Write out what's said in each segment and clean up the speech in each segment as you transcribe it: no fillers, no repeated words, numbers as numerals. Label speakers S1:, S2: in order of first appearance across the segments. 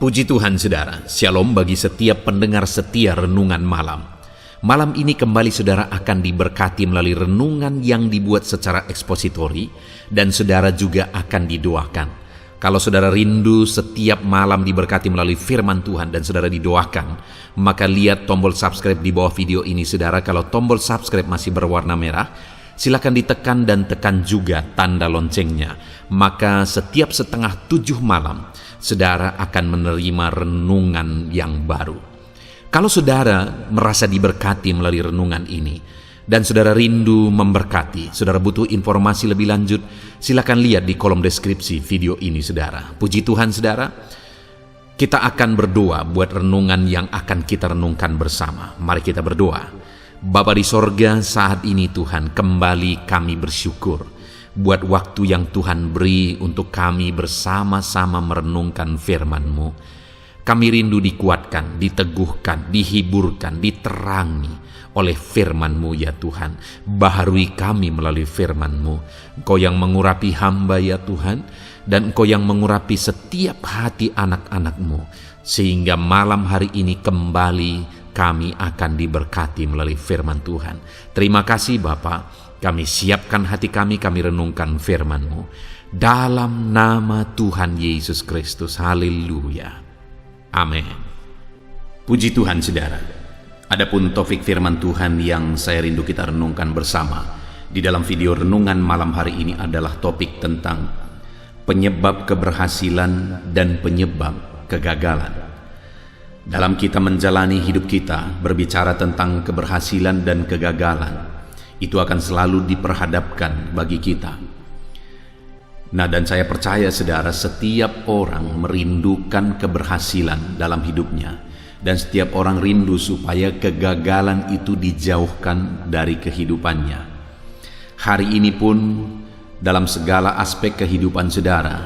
S1: Puji Tuhan saudara, shalom bagi setiap pendengar setia renungan malam. Malam ini kembali saudara akan diberkati melalui renungan yang dibuat secara ekspositori dan saudara juga akan didoakan. Kalau saudara rindu setiap malam diberkati melalui firman Tuhan dan saudara didoakan, maka lihat tombol subscribe di bawah video ini saudara. Kalau tombol subscribe masih berwarna merah, silakan ditekan dan tekan juga tanda loncengnya. Maka setiap 6:30 malam, saudara akan menerima renungan yang baru. Kalau saudara merasa diberkati melalui renungan ini, dan saudara rindu memberkati, saudara butuh informasi lebih lanjut, silakan lihat di kolom deskripsi video ini saudara. Puji Tuhan saudara, kita akan berdoa buat renungan yang akan kita renungkan bersama. Mari kita berdoa. Bapa di sorga, saat ini Tuhan kembali kami bersyukur buat waktu yang Tuhan beri untuk kami bersama-sama merenungkan firman-Mu. Kami rindu dikuatkan, diteguhkan, dihiburkan, diterangi oleh firman-Mu ya Tuhan. Baharui kami melalui firman-Mu. Engkau yang mengurapi hamba ya Tuhan, dan Engkau yang mengurapi setiap hati anak-anak-Mu, sehingga malam hari ini kembali kami akan diberkati melalui firman Tuhan. Terima kasih Bapa. Kami siapkan hati kami renungkan firman-Mu. Dalam nama Tuhan Yesus Kristus. Haleluya. Amin. Puji Tuhan saudara. Adapun topik firman Tuhan yang saya rindu kita renungkan bersama di dalam video renungan malam hari ini adalah topik tentang penyebab keberhasilan dan penyebab kegagalan. Dalam kita menjalani hidup kita, berbicara tentang keberhasilan dan kegagalan, itu akan selalu diperhadapkan bagi kita. Nah, dan saya percaya saudara, setiap orang merindukan keberhasilan dalam hidupnya, dan setiap orang rindu supaya kegagalan itu dijauhkan dari kehidupannya. Hari ini pun dalam segala aspek kehidupan saudara,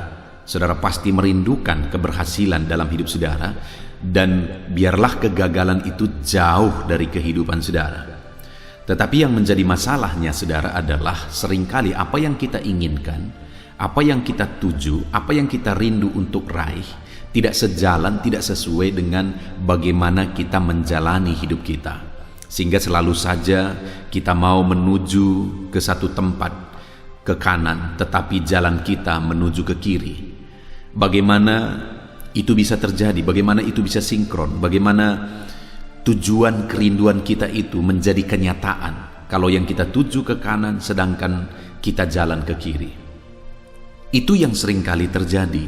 S1: saudara pasti merindukan keberhasilan dalam hidup saudara, dan biarlah kegagalan itu jauh dari kehidupan saudara. Tetapi yang menjadi masalahnya saudara adalah seringkali apa yang kita inginkan, apa yang kita tuju, apa yang kita rindu untuk raih, tidak sejalan, tidak sesuai dengan bagaimana kita menjalani hidup kita. Sehingga selalu saja kita mau menuju ke satu tempat, ke kanan, tetapi jalan kita menuju ke kiri. Bagaimana itu bisa terjadi, bagaimana itu bisa sinkron, bagaimana tujuan kerinduan kita itu menjadi kenyataan kalau yang kita tuju ke kanan sedangkan kita jalan ke kiri. Itu yang seringkali terjadi,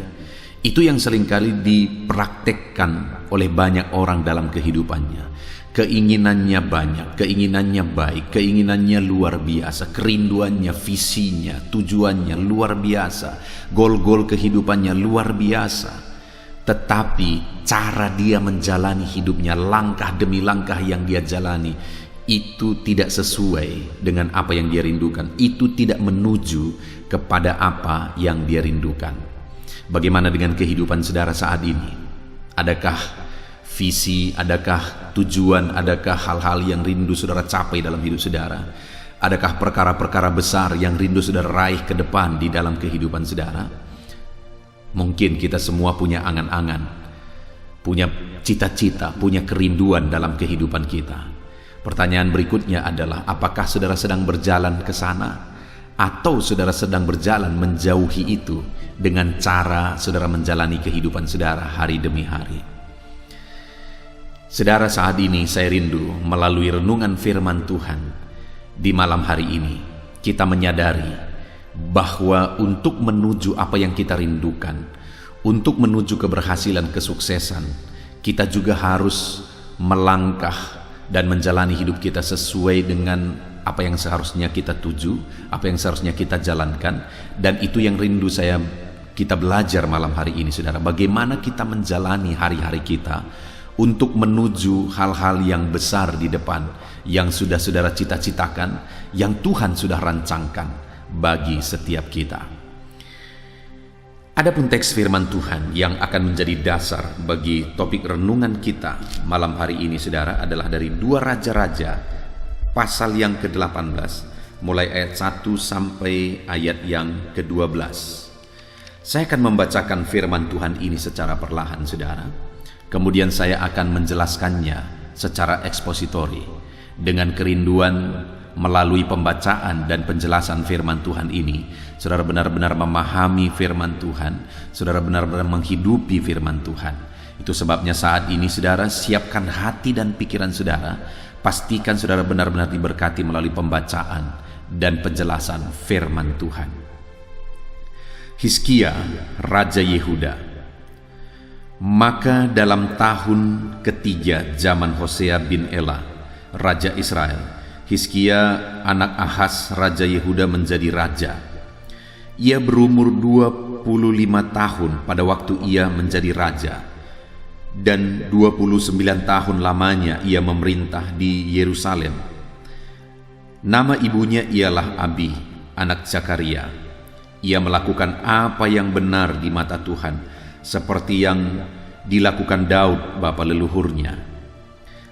S1: itu yang seringkali dipraktekkan oleh banyak orang dalam kehidupannya. Keinginannya banyak, keinginannya baik, keinginannya luar biasa, kerinduannya, visinya, tujuannya luar biasa, gol-gol kehidupannya luar biasa. Tetapi cara dia menjalani hidupnya, langkah demi langkah yang dia jalani, itu tidak sesuai dengan apa yang dia rindukan. Itu tidak menuju kepada apa yang dia rindukan. Bagaimana dengan kehidupan saudara saat ini? Adakah visi, adakah tujuan, adakah hal-hal yang rindu saudara capai dalam hidup saudara? Adakah perkara-perkara besar yang rindu saudara raih ke depan di dalam kehidupan saudara? Mungkin kita semua punya angan-angan, punya cita-cita, punya kerinduan dalam kehidupan kita. Pertanyaan berikutnya adalah, apakah saudara sedang berjalan ke sana? Atau saudara sedang berjalan menjauhi itu dengan cara saudara menjalani kehidupan saudara hari demi hari? Saudara, saat ini saya rindu melalui renungan firman Tuhan di malam hari ini, kita menyadari bahwa untuk menuju apa yang kita rindukan, untuk menuju keberhasilan, kesuksesan, kita juga harus melangkah dan menjalani hidup kita sesuai dengan apa yang seharusnya kita tuju, apa yang seharusnya kita jalankan. Dan itu yang rindu kita belajar malam hari ini saudara, bagaimana kita menjalani hari-hari kita untuk menuju hal-hal yang besar di depan, yang sudah saudara cita-citakan, yang Tuhan sudah rancangkan bagi setiap kita. Adapun teks firman Tuhan yang akan menjadi dasar bagi topik renungan kita malam hari ini saudara adalah dari 2 Raja-Raja pasal yang ke-18 mulai ayat 1 sampai ayat yang ke-12. Saya akan membacakan firman Tuhan ini secara perlahan, saudara. Kemudian saya akan menjelaskannya secara ekspositori. Dengan kerinduan melalui pembacaan dan penjelasan firman Tuhan ini, saudara benar-benar memahami firman Tuhan, saudara benar-benar menghidupi firman Tuhan. Itu sebabnya saat ini saudara siapkan hati dan pikiran saudara. Pastikan saudara benar-benar diberkati melalui pembacaan dan penjelasan firman Tuhan. Hizkia, Raja Yehuda. Maka dalam tahun ketiga zaman Hosea bin Ela, Raja Israel, Hizkia anak Ahaz Raja Yehuda menjadi raja. Ia berumur 25 tahun pada waktu ia menjadi raja, dan 29 tahun lamanya ia memerintah di Yerusalem. Nama ibunya ialah Abi, anak Zakaria. Ia melakukan apa yang benar di mata Tuhan, seperti yang dilakukan Daud bapa leluhurnya.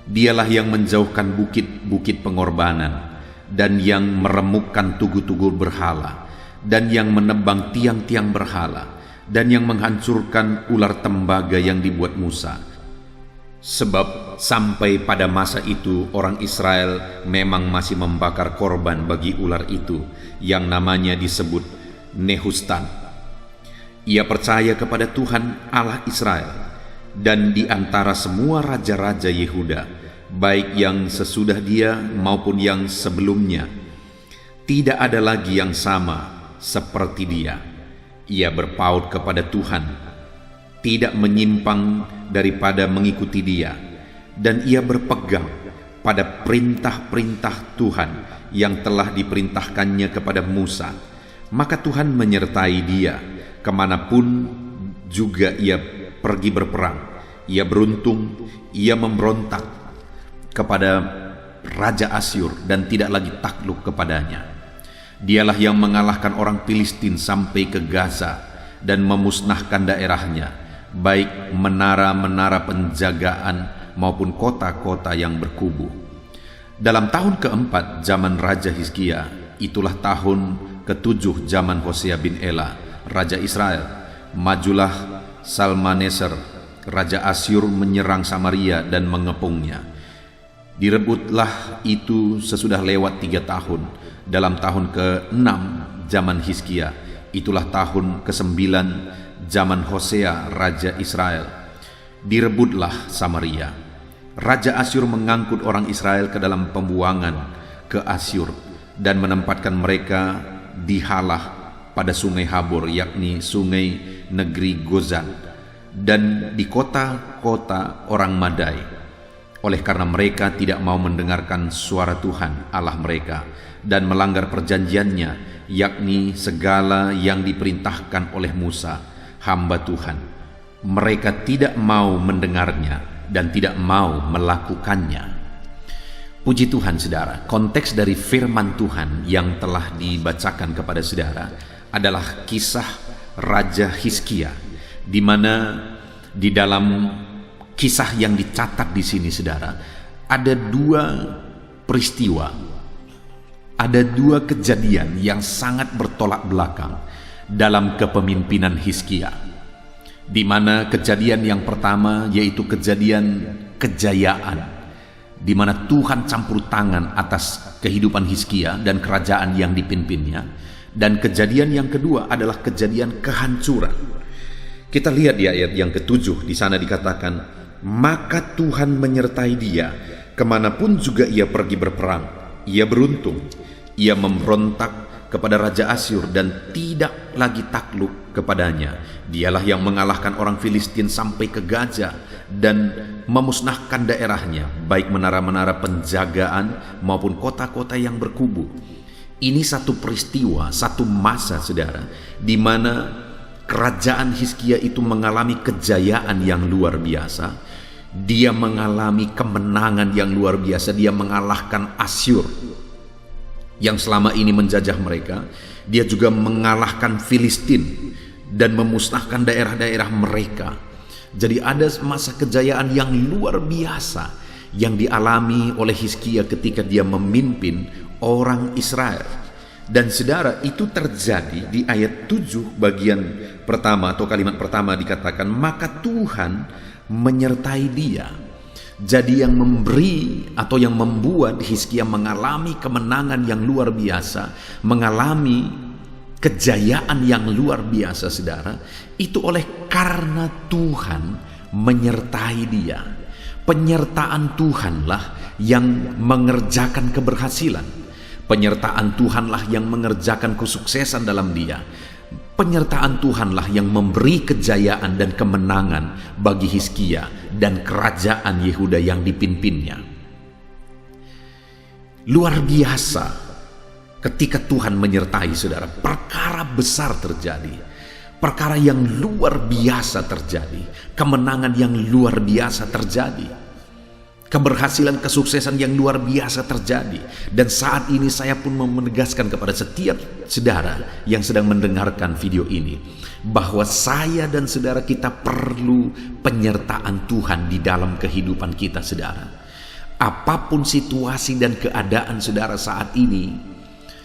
S1: Dialah yang menjauhkan bukit-bukit pengorbanan, dan yang meremukkan tugu-tugu berhala, dan yang menebang tiang-tiang berhala, dan yang menghancurkan ular tembaga yang dibuat Musa. Sebab sampai pada masa itu orang Israel memang masih membakar korban bagi ular itu, yang namanya disebut Nehustan. Ia percaya kepada Tuhan Allah Israel, dan di antara semua raja-raja Yehuda, baik yang sesudah dia maupun yang sebelumnya, tidak ada lagi yang sama seperti dia. Ia berpaut kepada Tuhan, tidak menyimpang daripada mengikuti dia, dan ia berpegang pada perintah-perintah Tuhan yang telah diperintahkannya kepada Musa. Maka Tuhan menyertai dia kemanapun juga ia pergi berperang. Ia beruntung, ia memberontak kepada Raja Asyur dan tidak lagi takluk kepadanya. Dialah yang mengalahkan orang Filistin sampai ke Gaza dan memusnahkan daerahnya, baik menara-menara penjagaan maupun kota-kota yang berkubu. Dalam tahun keempat zaman Raja Hizkia, itulah tahun ketujuh zaman Hosea bin Ela, Raja Israel, majulah Salmaneser, Raja Asyur menyerang Samaria dan mengepungnya. Direbutlah itu sesudah lewat 3 tahun. Dalam tahun ke-6 zaman Hizkia, itulah tahun ke-9 zaman Hosea Raja Israel. Direbutlah Samaria. Raja Asyur mengangkut orang Israel ke dalam pembuangan ke Asyur dan menempatkan mereka di Halah pada sungai Habor, yakni sungai negeri Gozan, dan di kota-kota orang Madai, oleh karena mereka tidak mau mendengarkan suara Tuhan Allah mereka dan melanggar perjanjiannya, yakni segala yang diperintahkan oleh Musa hamba Tuhan. Mereka tidak mau mendengarnya dan tidak mau melakukannya. Puji Tuhan saudara, konteks dari firman Tuhan yang telah dibacakan kepada saudara adalah kisah Raja Hizkia, di mana di dalam kisah yang dicatat di sini saudara ada 2 peristiwa, ada 2 kejadian yang sangat bertolak belakang dalam kepemimpinan Hizkia, di mana kejadian yang pertama yaitu kejadian kejayaan, di mana Tuhan campur tangan atas kehidupan Hizkia dan kerajaan yang dipimpinnya, dan kejadian yang kedua adalah kejadian kehancuran. Kita lihat di ayat yang ke-7, di sana dikatakan, maka Tuhan menyertai dia kemanapun juga ia pergi berperang. Ia beruntung, ia memberontak kepada Raja Asyur dan tidak lagi takluk kepadanya. Dialah yang mengalahkan orang Filistin sampai ke Gaza dan memusnahkan daerahnya, baik menara-menara penjagaan maupun kota-kota yang berkubu. Ini satu peristiwa, satu masa saudara, di mana kerajaan Hizkia itu mengalami kejayaan yang luar biasa. Dia mengalami kemenangan yang luar biasa. Dia mengalahkan Asyur yang selama ini menjajah mereka. Dia juga mengalahkan Filistin dan memusnahkan daerah-daerah mereka. Jadi ada masa kejayaan yang luar biasa yang dialami oleh Hizkia ketika dia memimpin orang Israel. Dan saudara, itu terjadi di ayat 7 bagian pertama atau kalimat pertama dikatakan, maka Tuhan menyertai dia. Jadi yang memberi atau yang membuat Hizkia mengalami kemenangan yang luar biasa, mengalami kejayaan yang luar biasa saudara, itu oleh karena Tuhan menyertai dia. Penyertaan Tuhanlah yang mengerjakan keberhasilan. Penyertaan Tuhanlah yang mengerjakan kesuksesan dalam dia. Penyertaan Tuhanlah yang memberi kejayaan dan kemenangan bagi Hizkia dan kerajaan Yehuda yang dipimpinnya. Luar biasa ketika Tuhan menyertai saudara, perkara besar terjadi. Perkara yang luar biasa terjadi. Kemenangan yang luar biasa terjadi. Keberhasilan, kesuksesan yang luar biasa terjadi. Dan saat ini saya pun menegaskan kepada setiap saudara yang sedang mendengarkan video ini, bahwa saya dan saudara kita perlu penyertaan Tuhan di dalam kehidupan kita saudara. Apapun situasi dan keadaan saudara saat ini,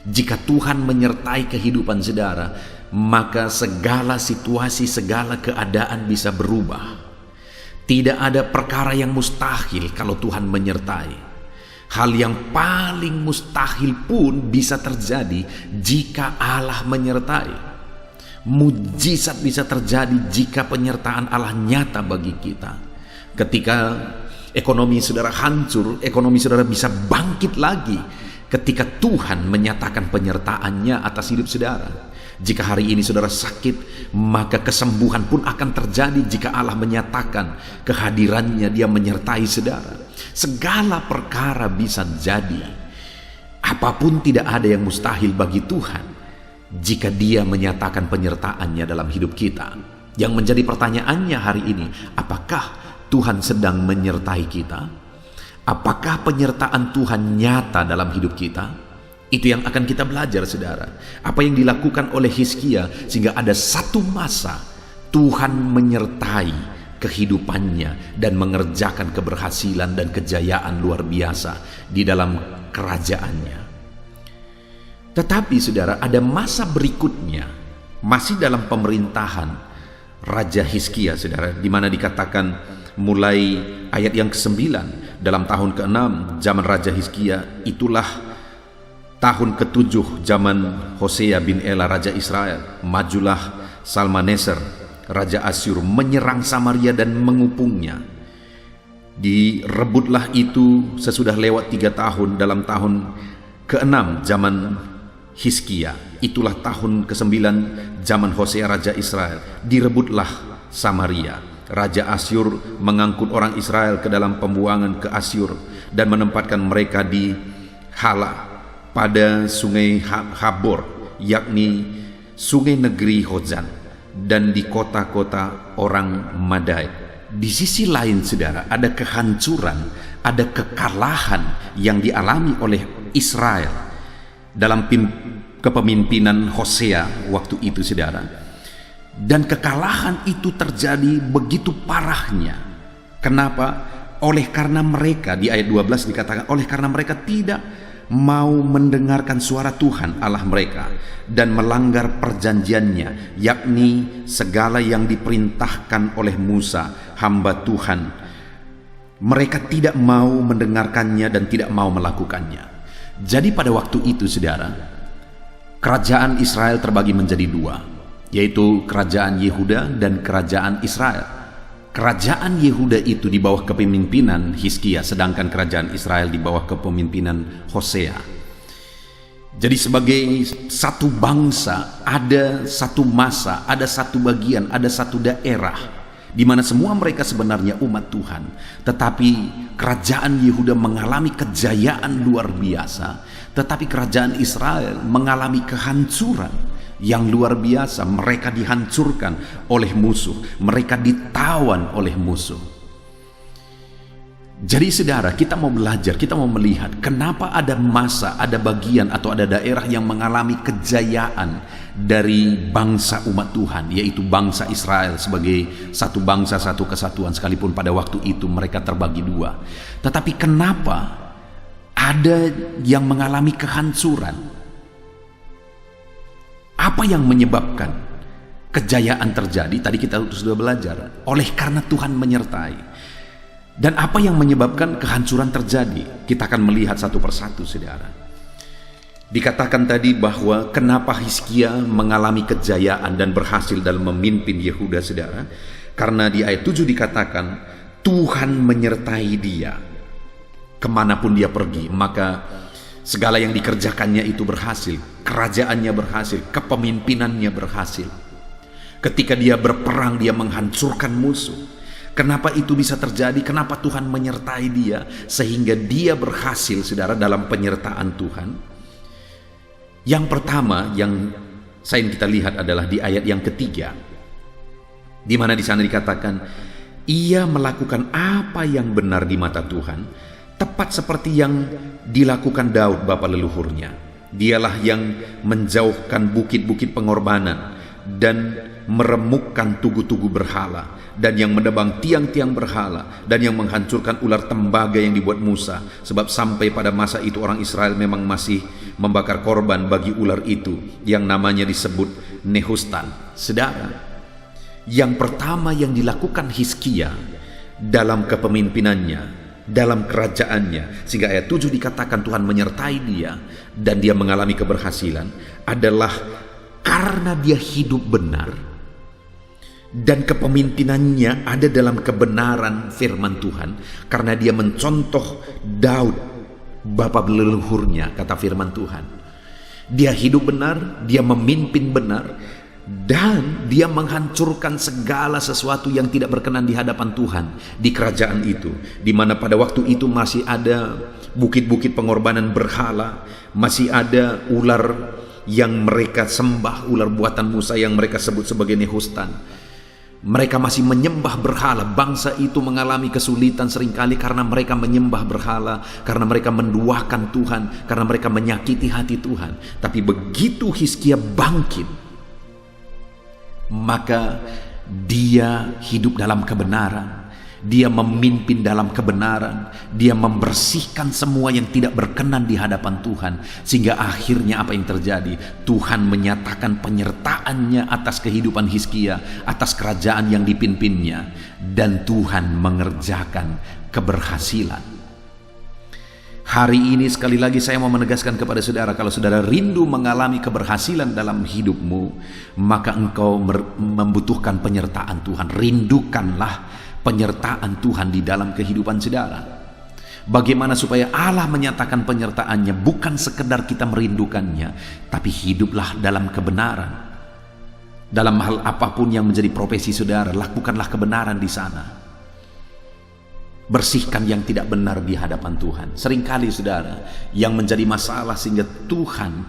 S1: jika Tuhan menyertai kehidupan saudara, maka segala situasi, segala keadaan bisa berubah. Tidak ada perkara yang mustahil kalau Tuhan menyertai. Hal yang paling mustahil pun bisa terjadi jika Allah menyertai. Mujizat bisa terjadi jika penyertaan Allah nyata bagi kita. Ketika ekonomi saudara hancur, ekonomi saudara bisa bangkit lagi ketika Tuhan menyatakan penyertaannya atas hidup saudara. Jika hari ini saudara sakit, maka kesembuhan pun akan terjadi jika Allah menyatakan kehadirannya, dia menyertai saudara. Segala perkara bisa jadi. Apapun tidak ada yang mustahil bagi Tuhan jika dia menyatakan penyertaannya dalam hidup kita. Yang menjadi pertanyaannya hari ini, apakah Tuhan sedang menyertai kita? Apakah penyertaan Tuhan nyata dalam hidup kita? Itu yang akan kita belajar saudara. Apa yang dilakukan oleh Hizkia sehingga ada satu masa Tuhan menyertai kehidupannya dan mengerjakan keberhasilan dan kejayaan luar biasa di dalam kerajaannya. Tetapi saudara, ada masa berikutnya masih dalam pemerintahan Raja Hizkia saudara, di mana dikatakan mulai ayat yang ke-9, dalam tahun ke-6 zaman Raja Hizkia, itulah tahun ke-7 zaman Hosea bin Ela Raja Israel, majulah Salmaneser Raja Asyur menyerang Samaria dan mengupungnya. Direbutlah itu sesudah lewat 3 tahun dalam tahun ke-6 zaman Hizkia. Itulah tahun ke-9 zaman Hosea Raja Israel. Direbutlah Samaria. Raja Asyur mengangkut orang Israel ke dalam pembuangan ke Asyur dan menempatkan mereka di Hala pada sungai Habor, yakni sungai negeri Hozan, dan di kota-kota orang Madai. Di sisi lain saudara, ada kehancuran, ada kekalahan yang dialami oleh Israel dalam kepemimpinan Hosea waktu itu saudara. Dan kekalahan itu terjadi begitu parahnya. Kenapa? Oleh karena mereka, di ayat 12 dikatakan, oleh karena mereka tidak mau mendengarkan suara Tuhan Allah mereka dan melanggar perjanjiannya, yakni segala yang diperintahkan oleh Musa hamba Tuhan. Mereka tidak mau mendengarkannya dan tidak mau melakukannya. Jadi pada waktu itu saudara, kerajaan Israel terbagi menjadi 2, yaitu kerajaan Yehuda dan kerajaan Israel. Kerajaan Yehuda itu di bawah kepemimpinan Hizkia, sedangkan kerajaan Israel di bawah kepemimpinan Hosea. Jadi sebagai satu bangsa, ada satu masa, ada satu bagian, ada satu daerah di mana semua mereka sebenarnya umat Tuhan. Tetapi kerajaan Yehuda mengalami kejayaan luar biasa, tetapi kerajaan Israel mengalami kehancuran yang luar biasa. Mereka dihancurkan oleh musuh, mereka ditawan oleh musuh. Jadi saudara, kita mau belajar, kita mau melihat kenapa ada masa, ada bagian atau ada daerah yang mengalami kejayaan dari bangsa umat Tuhan, yaitu bangsa Israel sebagai satu bangsa, satu kesatuan, sekalipun pada waktu itu mereka terbagi 2. Tetapi kenapa ada yang mengalami kehancuran? Apa yang menyebabkan kejayaan terjadi? Tadi kita sudah belajar. Oleh karena Tuhan menyertai. Dan apa yang menyebabkan kehancuran terjadi? Kita akan melihat satu persatu, saudara. Dikatakan tadi bahwa kenapa Hizkia mengalami kejayaan dan berhasil dalam memimpin Yehuda, saudara? Karena di ayat 7 dikatakan, Tuhan menyertai dia. Kemanapun dia pergi, maka segala yang dikerjakannya itu berhasil. Kerajaannya berhasil, kepemimpinannya berhasil. Ketika dia berperang, dia menghancurkan musuh. Kenapa itu bisa terjadi? Kenapa Tuhan menyertai dia? Sehingga dia berhasil, saudara, dalam penyertaan Tuhan. Yang pertama yang kita lihat adalah di ayat yang ketiga, di mana di sana dikatakan, ia melakukan apa yang benar di mata Tuhan, tepat seperti yang dilakukan Daud bapa leluhurnya. Dialah yang menjauhkan bukit-bukit pengorbanan dan meremukkan tugu-tugu berhala, dan yang menebang tiang-tiang berhala, dan yang menghancurkan ular tembaga yang dibuat Musa. Sebab sampai pada masa itu orang Israel memang masih membakar korban bagi ular itu, yang namanya disebut Nehustan. Saudara, yang pertama yang dilakukan Hizkia dalam kepemimpinannya, dalam kerajaannya, sehingga ayat 7 dikatakan Tuhan menyertai dia dan dia mengalami keberhasilan, adalah karena dia hidup benar dan kepemimpinannya ada dalam kebenaran firman Tuhan. Karena dia mencontoh Daud bapa leluhurnya, kata firman Tuhan. Dia hidup benar, dia memimpin benar, dan dia menghancurkan segala sesuatu yang tidak berkenan di hadapan Tuhan di kerajaan itu, di mana pada waktu itu masih ada bukit-bukit pengorbanan berhala, masih ada ular yang mereka sembah, ular buatan Musa yang mereka sebut sebagai Nehustan. Mereka masih menyembah berhala. Bangsa itu mengalami kesulitan seringkali karena mereka menyembah berhala, karena mereka menduakan Tuhan, karena mereka menyakiti hati Tuhan. Tapi begitu Hizkia bangkit, maka dia hidup dalam kebenaran, dia memimpin dalam kebenaran, dia membersihkan semua yang tidak berkenan di hadapan Tuhan. Sehingga akhirnya apa yang terjadi? Tuhan menyatakan penyertaannya atas kehidupan Hizkia, atas kerajaan yang dipimpinnya, dan Tuhan mengerjakan keberhasilan. Hari ini sekali lagi saya mau menegaskan kepada saudara, kalau saudara rindu mengalami keberhasilan dalam hidupmu, maka engkau membutuhkan penyertaan Tuhan. Rindukanlah penyertaan Tuhan di dalam kehidupan saudara. Bagaimana supaya Allah menyatakan penyertaannya? Bukan sekedar kita merindukannya, tapi hiduplah dalam kebenaran. Dalam hal apapun yang menjadi profesi saudara, lakukanlah kebenaran di sana. Bersihkan yang tidak benar di hadapan Tuhan. Seringkali saudara, yang menjadi masalah sehingga Tuhan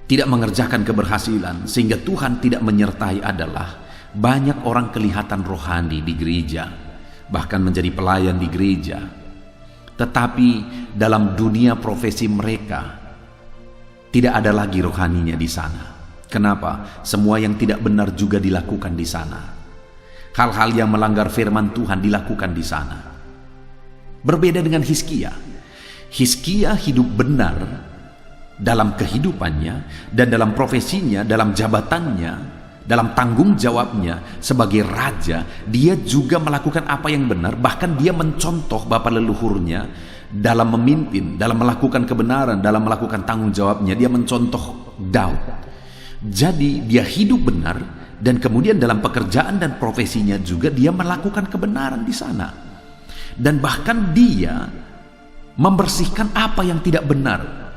S1: tidak mengerjakan keberhasilan, sehingga Tuhan tidak menyertai adalah banyak orang kelihatan rohani di gereja, bahkan menjadi pelayan di gereja, tetapi dalam dunia profesi mereka tidak ada lagi rohaninya di sana. Kenapa? Semua yang tidak benar juga dilakukan di sana. Hal-hal yang melanggar firman Tuhan dilakukan di sana. Berbeda dengan Hizkia. Hizkia hidup benar dalam kehidupannya dan dalam profesinya, dalam jabatannya, dalam tanggung jawabnya sebagai raja. Dia juga melakukan apa yang benar, bahkan dia mencontoh bapa leluhurnya dalam memimpin, dalam melakukan kebenaran, dalam melakukan tanggung jawabnya. Dia mencontoh Daud. Jadi dia hidup benar, dan kemudian dalam pekerjaan dan profesinya juga dia melakukan kebenaran di sana. Dan bahkan dia membersihkan apa yang tidak benar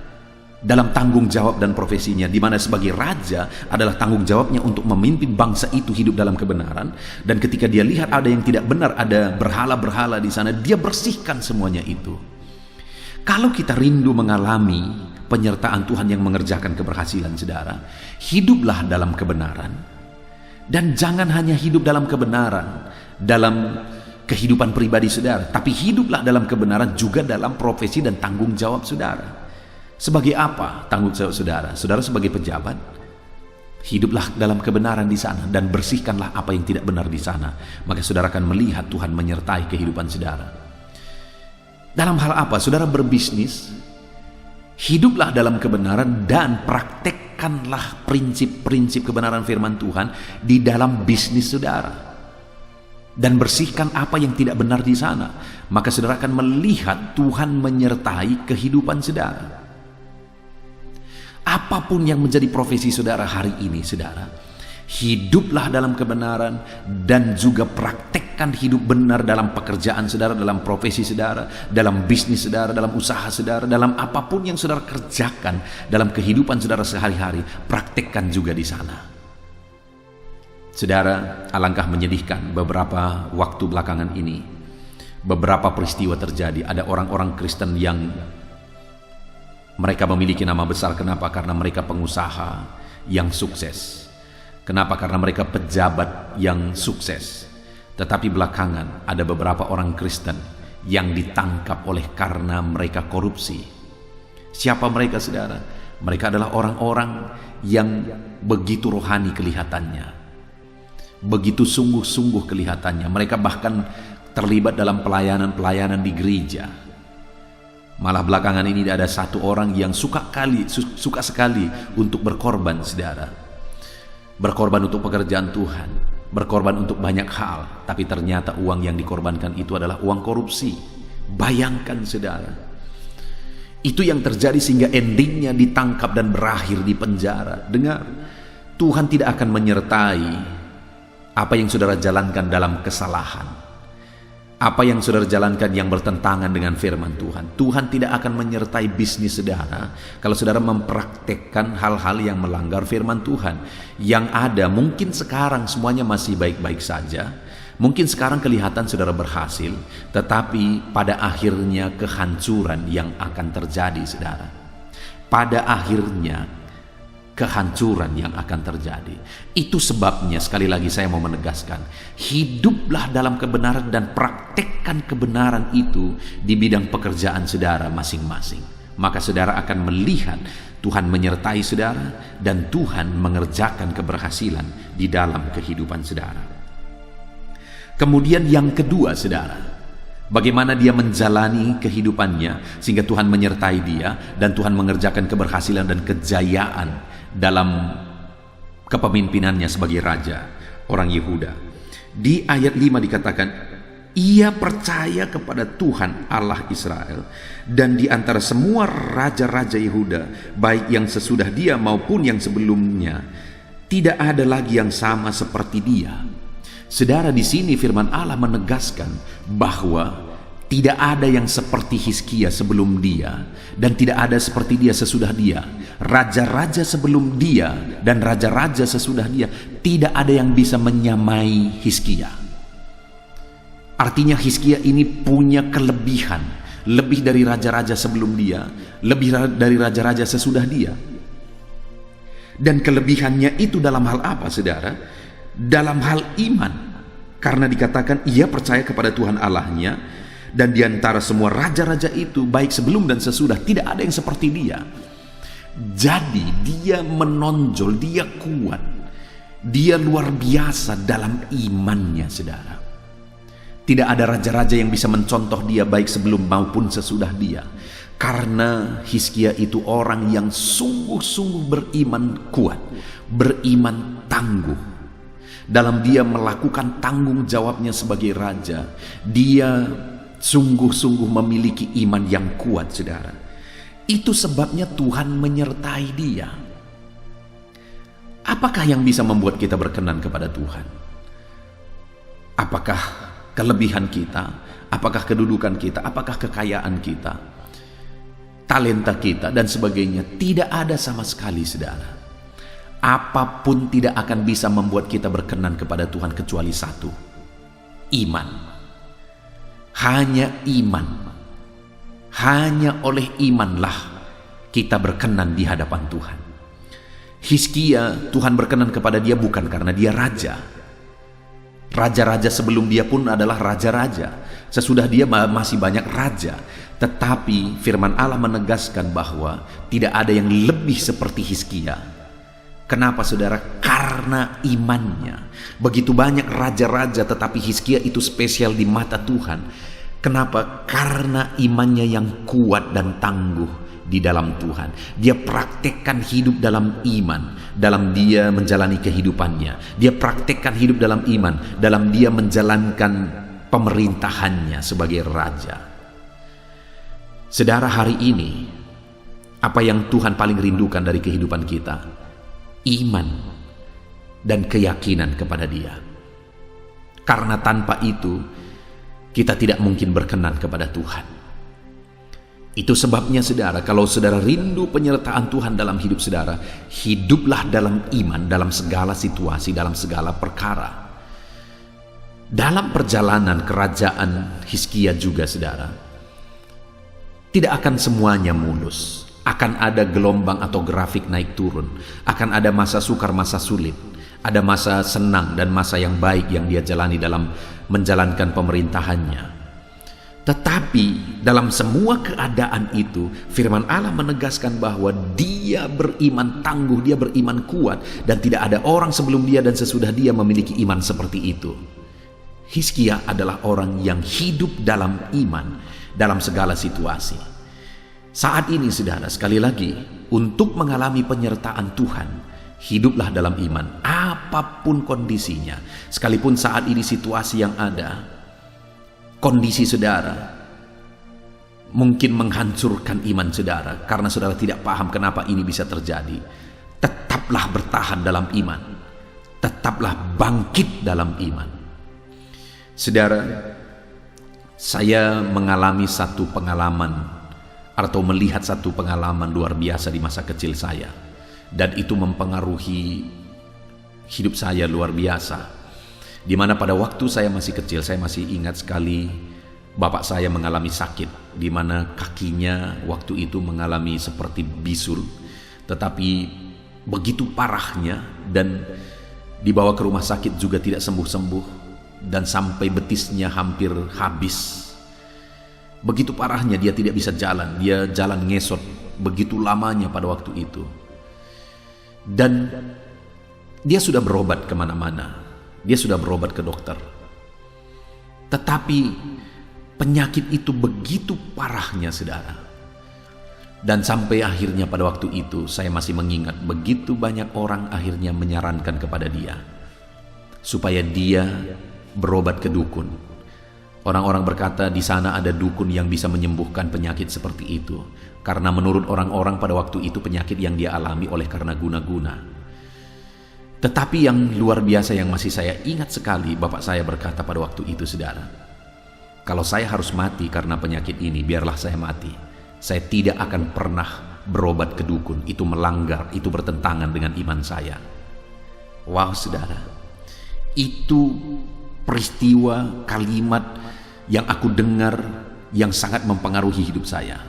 S1: dalam tanggung jawab dan profesinya, di mana sebagai raja adalah tanggung jawabnya untuk memimpin bangsa itu hidup dalam kebenaran. Dan ketika dia lihat ada yang tidak benar, ada berhala-berhala di sana, dia bersihkan semuanya itu. Kalau kita rindu mengalami penyertaan Tuhan yang mengerjakan keberhasilan saudara, hiduplah dalam kebenaran. Dan jangan hanya hidup dalam kebenaran dalam kehidupan pribadi saudara, tapi hiduplah dalam kebenaran juga dalam profesi dan tanggung jawab saudara. Sebagai apa tanggung jawab saudara? Saudara sebagai pejabat, hiduplah dalam kebenaran di sana dan bersihkanlah apa yang tidak benar di sana. Maka saudara akan melihat Tuhan menyertai kehidupan saudara. Dalam hal apa? Saudara berbisnis, hiduplah dalam kebenaran dan praktekkan praktekkanlah prinsip-prinsip kebenaran firman Tuhan di dalam bisnis saudara. Dan bersihkan apa yang tidak benar di sana. Maka saudara akan melihat Tuhan menyertai kehidupan saudara. Apapun yang menjadi profesi saudara hari ini, saudara, hiduplah dalam kebenaran dan juga praktekkan hidup benar dalam pekerjaan saudara, dalam profesi saudara, dalam bisnis saudara, dalam usaha saudara, dalam apapun yang saudara kerjakan dalam kehidupan saudara sehari-hari, praktekkan juga di sana. Saudara, alangkah menyedihkan beberapa waktu belakangan ini, beberapa peristiwa terjadi. Ada orang-orang Kristen yang mereka memiliki nama besar. Kenapa? Karena mereka pengusaha yang sukses. Kenapa? Karena mereka pejabat yang sukses. Tetapi belakangan ada beberapa orang Kristen yang ditangkap oleh karena mereka korupsi. Siapa mereka, saudara? Mereka adalah orang-orang yang begitu rohani kelihatannya, begitu sungguh-sungguh kelihatannya. Mereka bahkan terlibat dalam pelayanan-pelayanan di gereja. Malah belakangan ini ada satu orang yang suka sekali untuk berkorban, saudara. Berkorban untuk pekerjaan Tuhan, berkorban untuk banyak hal, tapi ternyata uang yang dikorbankan itu adalah uang korupsi. Bayangkan, saudara. Itu yang terjadi sehingga endingnya ditangkap dan berakhir di penjara. Dengar, Tuhan tidak akan menyertai apa yang saudara jalankan dalam kesalahan. Apa yang saudara jalankan yang bertentangan dengan firman Tuhan. Tuhan tidak akan menyertai bisnis saudara kalau saudara mempraktekkan hal-hal yang melanggar firman Tuhan. Yang ada mungkin sekarang semuanya masih baik-baik saja. Mungkin sekarang kelihatan saudara berhasil, tetapi pada akhirnya kehancuran yang akan terjadi, saudara. Pada akhirnya kehancuran yang akan terjadi. Itu sebabnya sekali lagi saya mau menegaskan, hiduplah dalam kebenaran dan praktekkan kebenaran itu di bidang pekerjaan saudara masing-masing. Maka saudara akan melihat Tuhan menyertai saudara dan Tuhan mengerjakan keberhasilan di dalam kehidupan saudara. Kemudian yang kedua, saudara, bagaimana dia menjalani kehidupannya sehingga Tuhan menyertai dia dan Tuhan mengerjakan keberhasilan dan kejayaan dalam kepemimpinannya sebagai raja orang Yehuda. Di ayat 5 dikatakan, ia percaya kepada Tuhan Allah Israel, dan di antara semua raja-raja Yehuda, baik yang sesudah dia maupun yang sebelumnya, tidak ada lagi yang sama seperti dia. Saudara, di sini firman Allah menegaskan bahwa tidak ada yang seperti Hizkia sebelum dia, dan tidak ada seperti dia sesudah dia. Raja-raja sebelum dia dan raja-raja sesudah dia, tidak ada yang bisa menyamai Hizkia. Artinya Hizkia ini punya kelebihan, lebih dari raja-raja sebelum dia, lebih dari raja-raja sesudah dia. Dan kelebihannya itu dalam hal apa, saudara? Dalam hal iman. Karena dikatakan ia percaya kepada Tuhan Allahnya, dan di antara semua raja-raja itu, baik sebelum dan sesudah, tidak ada yang seperti dia. Jadi dia menonjol, dia kuat, dia luar biasa dalam imannya, saudara. Tidak ada raja-raja yang bisa mencontoh dia baik sebelum maupun sesudah dia. Karena Hizkia itu orang yang sungguh-sungguh beriman kuat, beriman tangguh. Dalam dia melakukan tanggung jawabnya sebagai raja, dia sungguh-sungguh memiliki iman yang kuat, saudara. Itu sebabnya Tuhan menyertai dia. Apakah yang bisa membuat kita berkenan kepada Tuhan? Apakah kelebihan kita? Apakah kedudukan kita? Apakah kekayaan kita? Talenta kita dan sebagainya? Tidak ada sama sekali, saudara. Apapun tidak akan bisa membuat kita berkenan kepada Tuhan kecuali satu: iman. Hanya iman. Hanya oleh imanlah kita berkenan di hadapan Tuhan. Hizkia, Tuhan berkenan kepada dia bukan karena dia raja. Raja-raja sebelum dia pun adalah raja-raja. Sesudah dia masih banyak raja. Tetapi firman Allah menegaskan bahwa tidak ada yang lebih seperti Hizkia. Kenapa, saudara? Karena imannya. Begitu banyak raja-raja, tetapi Hizkia itu spesial di mata Tuhan. Kenapa? Karena imannya yang kuat dan tangguh di dalam Tuhan. Dia praktekkan hidup dalam iman, dalam dia menjalani kehidupannya. Dia praktekkan hidup dalam iman, dalam dia menjalankan pemerintahannya sebagai raja. Saudara, hari ini apa yang Tuhan paling rindukan dari kehidupan kita? Iman dan keyakinan kepada Dia. Karena tanpa itu kita tidak mungkin berkenan kepada Tuhan. Itu sebabnya saudara, kalau saudara rindu penyertaan Tuhan dalam hidup saudara, hiduplah dalam iman, dalam segala situasi, dalam segala perkara. Dalam perjalanan kerajaan Hizkia juga saudara, tidak akan semuanya mulus. Akan ada gelombang atau grafik naik turun. Akan ada masa sukar, masa sulit. Ada masa senang dan masa yang baik yang dia jalani dalam menjalankan pemerintahannya. Tetapi dalam semua keadaan itu, firman Allah menegaskan bahwa dia beriman tangguh, dia beriman kuat, dan tidak ada orang sebelum dia dan sesudah dia memiliki iman seperti itu. Hizkia adalah orang yang hidup dalam iman dalam segala situasi. Saat ini saudara, sekali lagi, untuk mengalami penyertaan Tuhan, hiduplah dalam iman apapun kondisinya. Sekalipun saat ini situasi yang ada, kondisi saudara mungkin menghancurkan iman saudara karena saudara tidak paham kenapa ini bisa terjadi. Tetaplah bertahan dalam iman, tetaplah bangkit dalam iman. Saudara, saya mengalami satu pengalaman atau melihat satu pengalaman luar biasa di masa kecil saya, dan itu mempengaruhi hidup saya luar biasa. Di mana pada waktu saya masih kecil, saya masih ingat sekali bapak saya mengalami sakit, di mana kakinya waktu itu mengalami seperti bisul, tetapi begitu parahnya, dan dibawa ke rumah sakit juga tidak sembuh-sembuh, dan sampai betisnya hampir habis. Begitu parahnya, dia tidak bisa jalan, dia jalan ngesot begitu lamanya pada waktu itu. Dan dia sudah berobat kemana-mana, dia sudah berobat ke dokter, tetapi penyakit itu begitu parahnya saudara. Dan sampai akhirnya pada waktu itu saya masih mengingat, begitu banyak orang akhirnya menyarankan kepada dia supaya dia berobat ke dukun. Orang-orang berkata di sana ada dukun yang bisa menyembuhkan penyakit seperti itu. Karena menurut orang-orang pada waktu itu penyakit yang dia alami oleh karena guna-guna. Tetapi yang luar biasa yang masih saya ingat sekali, bapak saya berkata pada waktu itu, saudara, kalau saya harus mati karena penyakit ini, biarlah saya mati. Saya tidak akan pernah berobat ke dukun. Itu melanggar, itu bertentangan dengan iman saya. Wow saudara, itu peristiwa, kalimat yang aku dengar yang sangat mempengaruhi hidup saya.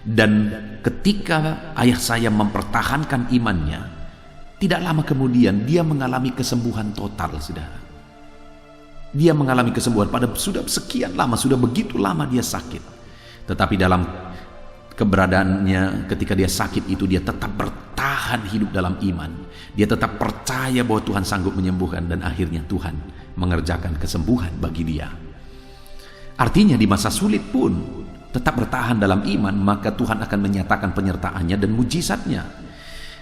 S1: Dan ketika ayah saya mempertahankan imannya, tidak lama kemudian dia mengalami kesembuhan total, saudara. Dia mengalami kesembuhan pada sudah sekian lama, sudah begitu lama dia sakit. Tetapi dalam keberadaannya ketika dia sakit itu, dia tetap bertahan hidup dalam iman. Dia tetap percaya bahwa Tuhan sanggup menyembuhkan, dan akhirnya Tuhan mengerjakan kesembuhan bagi dia. Artinya di masa sulit pun tetap bertahan dalam iman, maka Tuhan akan menyatakan penyertaannya dan mujizatnya.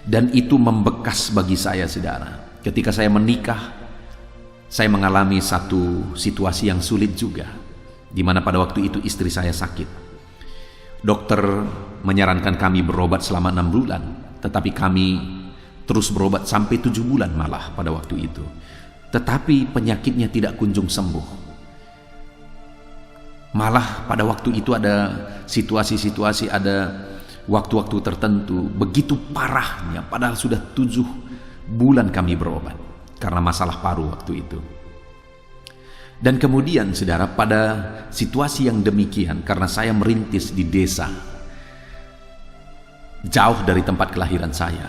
S1: Dan itu membekas bagi saya, saudara. Ketika saya menikah, saya mengalami satu situasi yang sulit juga, di mana pada waktu itu istri saya sakit. Dokter menyarankan kami berobat selama 6 bulan, tetapi kami terus berobat sampai 7 bulan malah pada waktu itu. Tetapi penyakitnya tidak kunjung sembuh. Malah pada waktu itu ada situasi-situasi, ada waktu-waktu tertentu begitu parahnya, padahal sudah 7 bulan kami berobat karena masalah paru waktu itu. Dan kemudian saudara, pada situasi yang demikian, karena saya merintis di desa jauh dari tempat kelahiran saya,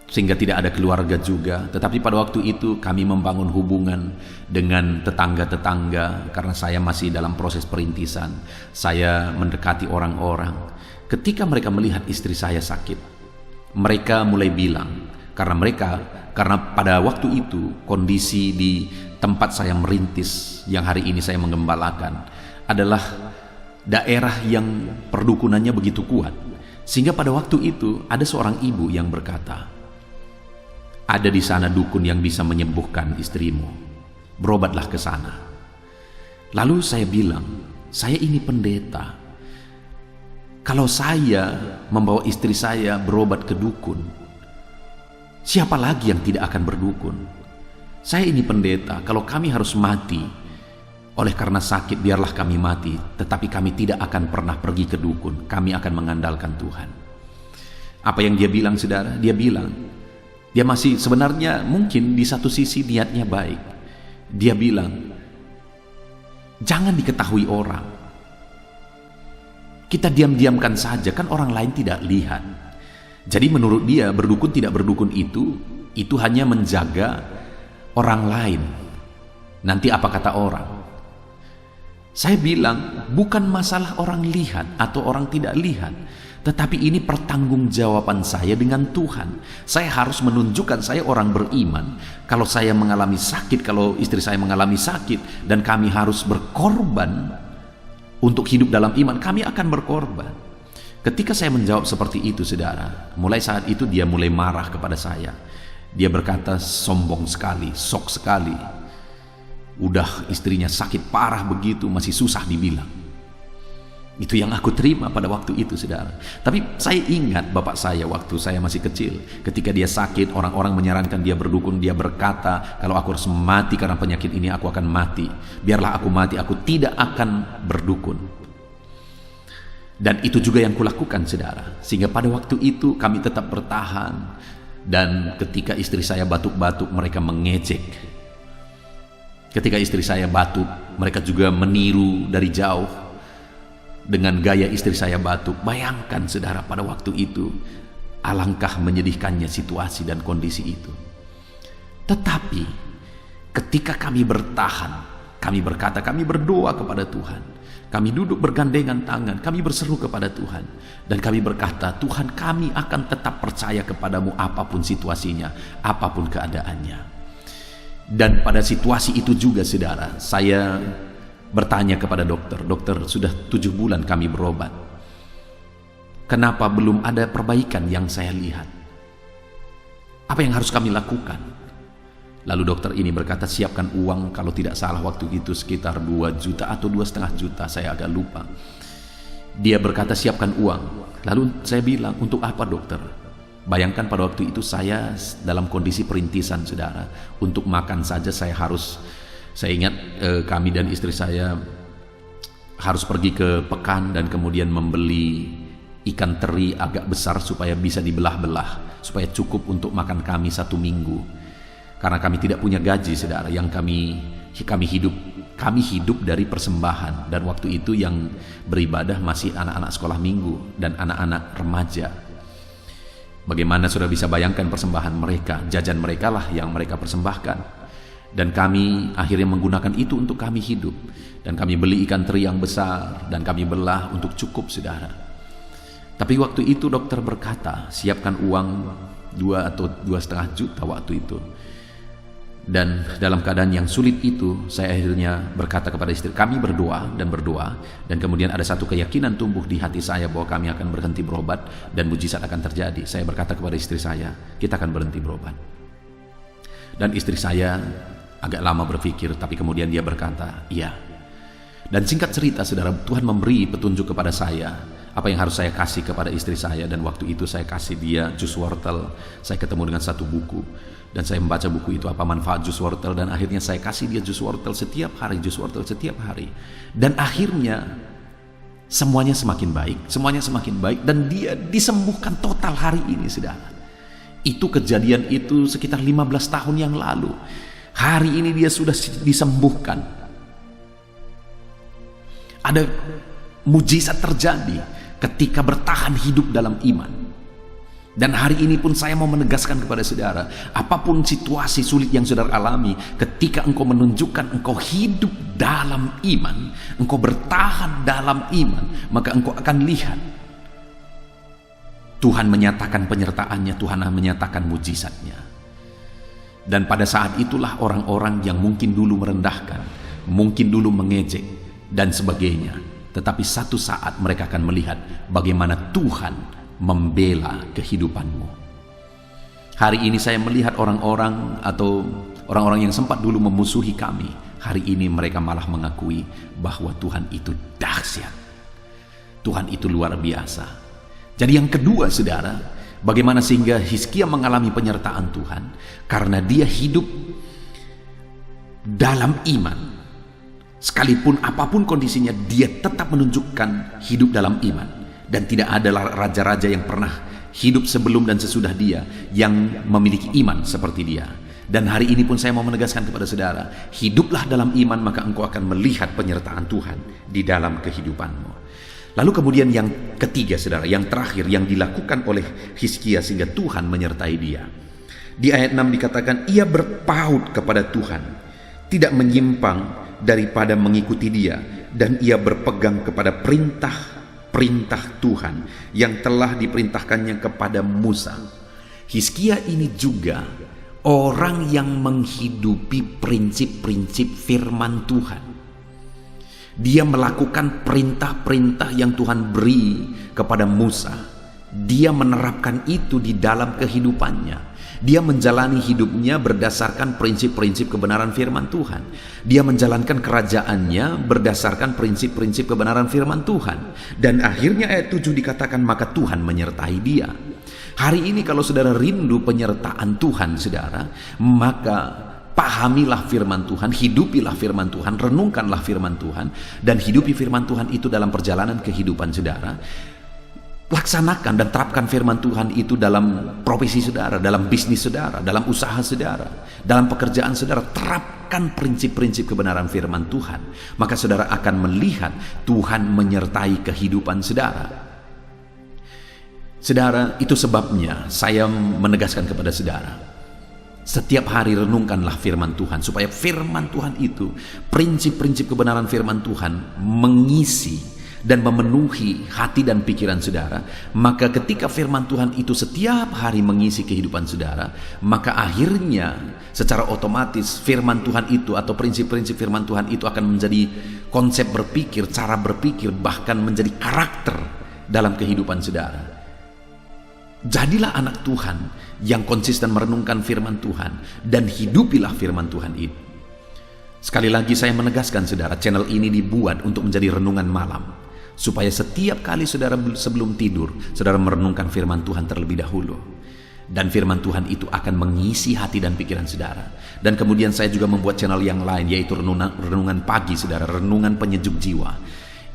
S1: sehingga tidak ada keluarga juga. Tetapi pada waktu itu kami membangun hubungan dengan tetangga-tetangga, karena saya masih dalam proses perintisan. Saya mendekati orang-orang. Ketika mereka melihat istri saya sakit, mereka mulai bilang, karena pada waktu itu kondisi di tempat saya merintis yang hari ini saya menggembalakan adalah daerah yang perdukunannya begitu kuat. Sehingga pada waktu itu ada seorang ibu yang berkata, ada di sana dukun yang bisa menyembuhkan istrimu, berobatlah ke sana. Lalu saya bilang, saya ini pendeta, kalau saya membawa istri saya berobat ke dukun, siapa lagi yang tidak akan berdukun? Saya ini pendeta, kalau kami harus mati oleh karena sakit, biarlah kami mati, tetapi kami tidak akan pernah pergi ke dukun, kami akan mengandalkan Tuhan. Apa yang dia bilang, saudara? Dia bilang, dia masih sebenarnya mungkin di satu sisi niatnya baik. Dia bilang, jangan diketahui orang. Kita diam-diamkan saja, kan orang lain tidak lihat. Jadi menurut dia, berdukun tidak berdukun itu hanya menjaga orang lain. Nanti apa kata orang? Saya bilang, bukan masalah orang lihat atau orang tidak lihat, tetapi ini pertanggungjawaban saya dengan Tuhan. Saya harus menunjukkan saya orang beriman. Kalau saya mengalami sakit, kalau istri saya mengalami sakit, dan kami harus berkorban untuk hidup dalam iman, kami akan berkorban. Ketika saya menjawab seperti itu, saudara, mulai saat itu dia mulai marah kepada saya. Dia berkata, sombong sekali, sok sekali. Udah istrinya sakit parah begitu, masih susah dibilang. Itu yang aku terima pada waktu itu, saudara. Tapi saya ingat bapak saya waktu saya masih kecil, ketika dia sakit, orang-orang menyarankan dia berdukun. Dia berkata, kalau aku harus mati karena penyakit ini, aku akan mati. Biarlah aku mati, aku tidak akan berdukun. Dan itu juga yang kulakukan, saudara. Sehingga pada waktu itu kami tetap bertahan. Dan ketika istri saya batuk-batuk, mereka mengejek. Ketika istri saya batuk, mereka juga meniru dari jauh dengan gaya istri saya batuk. Bayangkan, saudara, pada waktu itu alangkah menyedihkannya situasi dan kondisi itu. Tetapi ketika kami bertahan, kami berkata, kami berdoa kepada Tuhan, kami duduk bergandengan tangan, kami berseru kepada Tuhan, dan kami berkata, Tuhan, kami akan tetap percaya kepadamu apapun situasinya, apapun keadaannya. Dan pada situasi itu juga, saudara, saya bertanya kepada dokter, dokter, sudah 7 bulan kami berobat, kenapa belum ada perbaikan yang saya lihat? Apa yang harus kami lakukan? Lalu dokter ini berkata, siapkan uang, kalau tidak salah waktu itu sekitar 2 juta atau 2,5 juta, saya agak lupa. Dia berkata, siapkan uang. Lalu saya bilang, untuk apa, dokter? Bayangkan pada waktu itu saya dalam kondisi perintisan, saudara. Untuk makan saja saya ingat kami dan istri saya harus pergi ke pekan dan kemudian membeli ikan teri agak besar supaya bisa dibelah-belah, supaya cukup untuk makan kami 1 minggu. Karena kami tidak punya gaji, saudara. Yang kami hidup dari persembahan, dan waktu itu yang beribadah masih anak-anak sekolah minggu dan anak-anak remaja. Bagaimana sudah bisa bayangkan persembahan mereka, jajan mereka lah yang mereka persembahkan. Dan kami akhirnya menggunakan itu untuk kami hidup. Dan kami beli ikan teri yang besar dan kami belah untuk cukup, saudara. Tapi waktu itu dokter berkata, siapkan uang 2 atau 2,5 juta waktu itu. Dan dalam keadaan yang sulit itu, saya akhirnya berkata kepada istri, kami berdoa, dan kemudian ada satu keyakinan tumbuh di hati saya bahwa kami akan berhenti berobat dan mujizat akan terjadi. Saya berkata kepada istri saya, kita akan berhenti berobat. Dan istri saya agak lama berpikir, tapi kemudian dia berkata, iya. Dan singkat cerita, saudara, Tuhan memberi petunjuk kepada saya apa yang harus saya kasih kepada istri saya. Dan waktu itu saya kasih dia jus wortel. Saya ketemu dengan satu buku dan saya membaca buku itu, apa manfaat jus wortel, dan akhirnya saya kasih dia jus wortel setiap hari, dan akhirnya semuanya semakin baik, dan dia disembuhkan total hari ini, saudara. Itu kejadian itu sekitar 15 tahun yang lalu. Hari ini dia sudah disembuhkan. Ada mujizat terjadi ketika bertahan hidup dalam iman. Dan hari ini pun saya mau menegaskan kepada saudara, apapun situasi sulit yang saudara alami, ketika engkau menunjukkan engkau hidup dalam iman, engkau bertahan dalam iman, maka engkau akan lihat Tuhan menyatakan penyertaannya, Tuhan menyatakan mujizatnya. Dan pada saat itulah orang-orang yang mungkin dulu merendahkan, mungkin dulu mengejek dan sebagainya, tetapi satu saat mereka akan melihat bagaimana Tuhan membela kehidupanmu. Hari ini saya melihat orang-orang atau orang-orang yang sempat dulu memusuhi kami, hari ini mereka malah mengakui bahwa Tuhan itu dahsyat. Tuhan itu luar biasa. Jadi yang kedua, saudara, bagaimana sehingga Hizkia mengalami penyertaan Tuhan? Karena dia hidup dalam iman. Sekalipun apapun kondisinya, dia tetap menunjukkan hidup dalam iman. Dan tidak ada raja-raja yang pernah hidup sebelum dan sesudah dia yang memiliki iman seperti dia. Dan hari ini pun saya mau menegaskan kepada saudara, hiduplah dalam iman, maka engkau akan melihat penyertaan Tuhan di dalam kehidupanmu. Lalu kemudian yang ketiga, saudara, yang terakhir yang dilakukan oleh Hizkia sehingga Tuhan menyertai dia. Di ayat 6 dikatakan, ia berpaut kepada Tuhan, tidak menyimpang daripada mengikuti dia, dan ia berpegang kepada perintah Tuhan yang telah diperintahkannya kepada Musa. Hizkia ini juga orang yang menghidupi prinsip-prinsip firman Tuhan. Dia melakukan perintah-perintah yang Tuhan beri kepada Musa. Dia menerapkan itu di dalam kehidupannya. Dia menjalani hidupnya berdasarkan prinsip-prinsip kebenaran firman Tuhan. Dia menjalankan kerajaannya berdasarkan prinsip-prinsip kebenaran firman Tuhan. Dan akhirnya ayat 7 dikatakan, maka Tuhan menyertai dia. Hari ini kalau saudara rindu penyertaan Tuhan, saudara, maka pahamilah firman Tuhan, hidupilah firman Tuhan, renungkanlah firman Tuhan, dan hidupi firman Tuhan itu dalam perjalanan kehidupan saudara. Laksanakan dan terapkan firman Tuhan itu dalam profesi saudara, dalam bisnis saudara, dalam usaha saudara, dalam pekerjaan saudara. Terapkan prinsip-prinsip kebenaran firman Tuhan, maka saudara akan melihat Tuhan menyertai kehidupan saudara. Saudara, itu sebabnya saya menegaskan kepada saudara, setiap hari renungkanlah firman Tuhan, supaya firman Tuhan itu, prinsip-prinsip kebenaran firman Tuhan mengisi dan memenuhi hati dan pikiran saudara. Maka ketika firman Tuhan itu setiap hari mengisi kehidupan saudara, maka akhirnya secara otomatis firman Tuhan itu atau prinsip-prinsip firman Tuhan itu akan menjadi konsep berpikir, cara berpikir, bahkan menjadi karakter dalam kehidupan saudara. Jadilah anak Tuhan yang konsisten merenungkan firman Tuhan dan hidupilah firman Tuhan itu. Sekali lagi saya menegaskan saudara, channel ini dibuat untuk menjadi renungan malam, supaya setiap kali saudara sebelum tidur, saudara merenungkan firman Tuhan terlebih dahulu. Dan firman Tuhan itu akan mengisi hati dan pikiran saudara. Dan kemudian saya juga membuat channel yang lain, yaitu renungan pagi saudara, renungan penyejuk jiwa.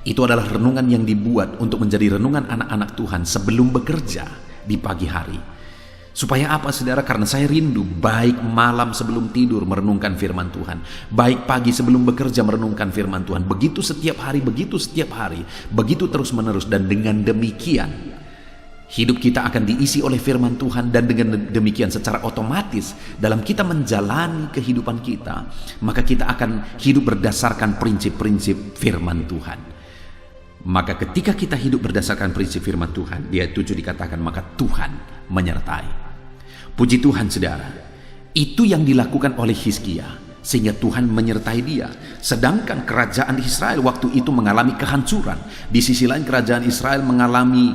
S1: Itu adalah renungan yang dibuat untuk menjadi renungan anak-anak Tuhan sebelum bekerja di pagi hari. Supaya apa saudara? Karena saya rindu baik malam sebelum tidur merenungkan firman Tuhan, baik pagi sebelum bekerja merenungkan firman Tuhan. Begitu setiap hari, begitu terus menerus. Dan dengan demikian hidup kita akan diisi oleh firman Tuhan. Dan dengan demikian secara otomatis dalam kita menjalani kehidupan kita, maka kita akan hidup berdasarkan prinsip-prinsip firman Tuhan. Maka ketika kita hidup berdasarkan prinsip firman Tuhan, di ayat 7 dikatakan, maka Tuhan menyertai. Puji Tuhan saudara, itu yang dilakukan oleh Hizkia sehingga Tuhan menyertai dia. Sedangkan kerajaan Israel waktu itu mengalami kehancuran. Di sisi lain kerajaan Israel mengalami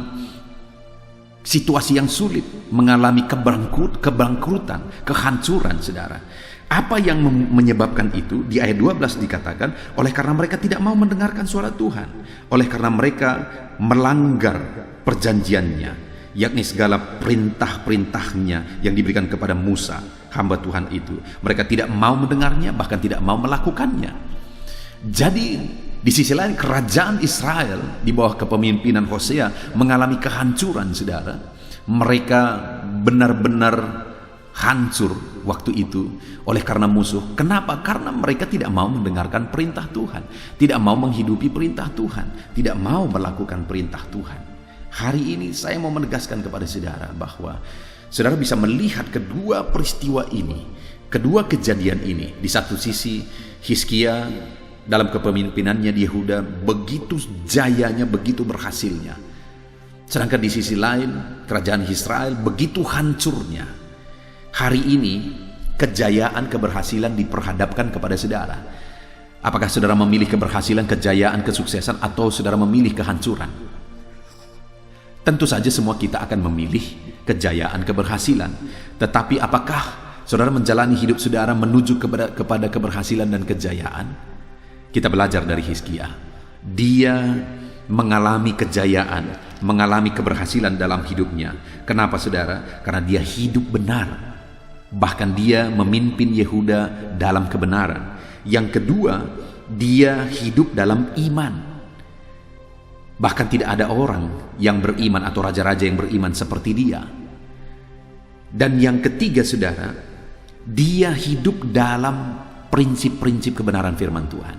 S1: situasi yang sulit, mengalami kebangkrutan, kehancuran saudara. Apa yang menyebabkan itu? Di ayat 12 dikatakan, oleh karena mereka tidak mau mendengarkan suara Tuhan, oleh karena mereka melanggar perjanjiannya, yakni segala perintah-perintahnya yang diberikan kepada Musa, hamba Tuhan itu. Mereka tidak mau mendengarnya, bahkan tidak mau melakukannya. Jadi di sisi lain kerajaan Israel di bawah kepemimpinan Hosea mengalami kehancuran saudara. Mereka benar-benar hancur waktu itu oleh karena musuh. Kenapa? Karena mereka tidak mau mendengarkan perintah Tuhan, tidak mau menghidupi perintah Tuhan, tidak mau melakukan perintah Tuhan. Hari ini saya mau menegaskan kepada saudara bahwa saudara bisa melihat kedua peristiwa ini, kedua kejadian ini. Di satu sisi Hizkia dalam kepemimpinannya di Yehuda begitu jayanya, begitu berhasilnya. Sedangkan di sisi lain kerajaan Israel begitu hancurnya. Hari ini kejayaan, keberhasilan diperhadapkan kepada saudara. Apakah saudara memilih keberhasilan, kejayaan, kesuksesan, atau saudara memilih kehancuran? Tentu saja semua kita akan memilih kejayaan, keberhasilan. Tetapi apakah saudara menjalani hidup saudara menuju kepada keberhasilan dan kejayaan? Kita belajar dari Hizkia. Dia mengalami kejayaan, mengalami keberhasilan dalam hidupnya. Kenapa saudara? Karena dia hidup benar. Bahkan dia memimpin Yehuda dalam kebenaran. Yang kedua, dia hidup dalam iman. Bahkan tidak ada orang yang beriman atau raja-raja yang beriman seperti dia. Dan yang ketiga saudara, dia hidup dalam prinsip-prinsip kebenaran firman Tuhan.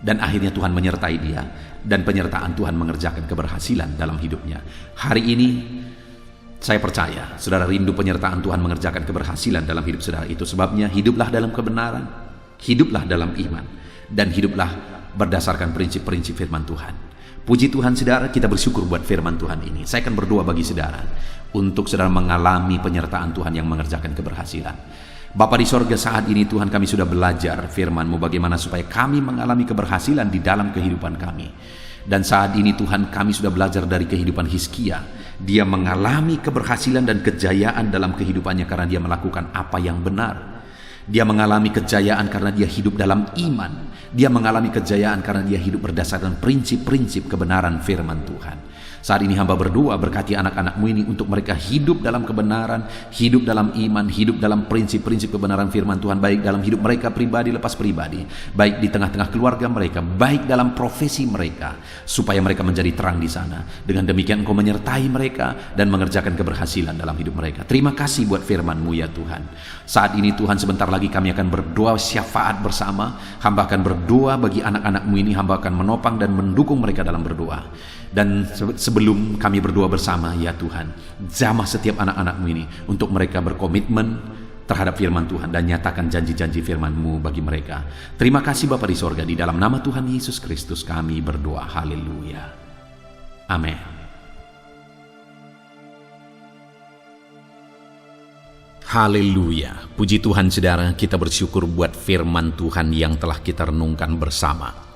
S1: Dan akhirnya Tuhan menyertai dia, dan penyertaan Tuhan mengerjakan keberhasilan dalam hidupnya. Hari ini saya percaya saudara rindu penyertaan Tuhan mengerjakan keberhasilan dalam hidup saudara. Itu sebabnya hiduplah dalam kebenaran, hiduplah dalam iman, dan hiduplah berdasarkan prinsip-prinsip firman Tuhan. Puji Tuhan saudara, kita bersyukur buat firman Tuhan ini. Saya akan berdoa bagi saudara untuk saudara mengalami penyertaan Tuhan yang mengerjakan keberhasilan. Bapa di sorga, saat ini Tuhan kami sudah belajar firman-Mu bagaimana supaya kami mengalami keberhasilan di dalam kehidupan kami. Dan saat ini Tuhan kami sudah belajar dari kehidupan Hizkia. Dia mengalami keberhasilan dan kejayaan dalam kehidupannya karena dia melakukan apa yang benar. Dia mengalami kejayaan karena dia hidup dalam iman. Dia mengalami kejayaan karena dia hidup berdasarkan prinsip-prinsip kebenaran firman Tuhan. Saat ini hamba berdoa, berkati anak-anak-Mu ini untuk mereka hidup dalam kebenaran, hidup dalam iman, hidup dalam prinsip-prinsip kebenaran firman Tuhan, baik dalam hidup mereka pribadi lepas pribadi, baik di tengah-tengah keluarga mereka, baik dalam profesi mereka, supaya mereka menjadi terang di sana. Dengan demikian Engkau menyertai mereka dan mengerjakan keberhasilan dalam hidup mereka. Terima kasih buat firman-Mu ya Tuhan. Saat ini Tuhan, sebentar lagi kami akan berdoa syafaat bersama. Hamba akan berdoa bagi anak-anak-Mu ini, hamba akan menopang dan mendukung mereka dalam berdoa. Dan sebelum kami berdoa bersama ya Tuhan, jamah setiap anak-anak-Mu ini untuk mereka berkomitmen terhadap firman Tuhan dan nyatakan janji-janji firman-Mu bagi mereka. Terima kasih Bapa di sorga, di dalam nama Tuhan Yesus Kristus kami berdoa. Haleluya. Amin. Haleluya. Puji Tuhan saudara, kita bersyukur buat firman Tuhan yang telah kita renungkan bersama.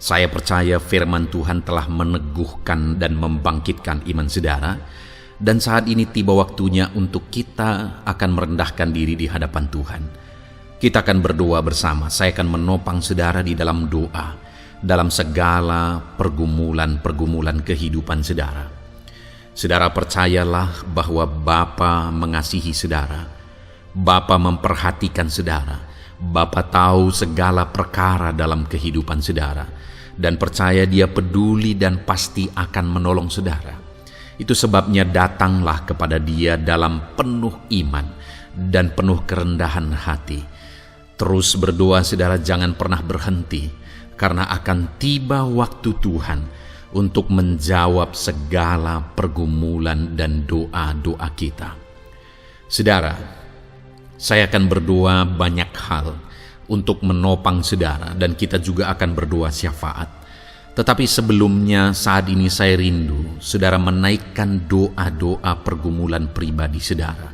S1: Saya percaya firman Tuhan telah meneguhkan dan membangkitkan iman saudara. Dan saat ini tiba waktunya untuk kita akan merendahkan diri di hadapan Tuhan. Kita akan berdoa bersama. Saya akan menopang saudara di dalam doa, dalam segala pergumulan-pergumulan kehidupan saudara. Saudara percayalah bahwa Bapa mengasihi saudara. Bapa memperhatikan saudara. Bapa tahu segala perkara dalam kehidupan saudara. Dan percaya Dia peduli dan pasti akan menolong saudara. Itu sebabnya datanglah kepada Dia dalam penuh iman dan penuh kerendahan hati. Terus berdoa saudara, jangan pernah berhenti, karena akan tiba waktu Tuhan untuk menjawab segala pergumulan dan doa-doa kita. Saudara, saya akan berdoa banyak hal untuk menopang saudara, dan kita juga akan berdoa syafaat. Tetapi sebelumnya saat ini saya rindu saudara menaikkan doa-doa pergumulan pribadi saudara.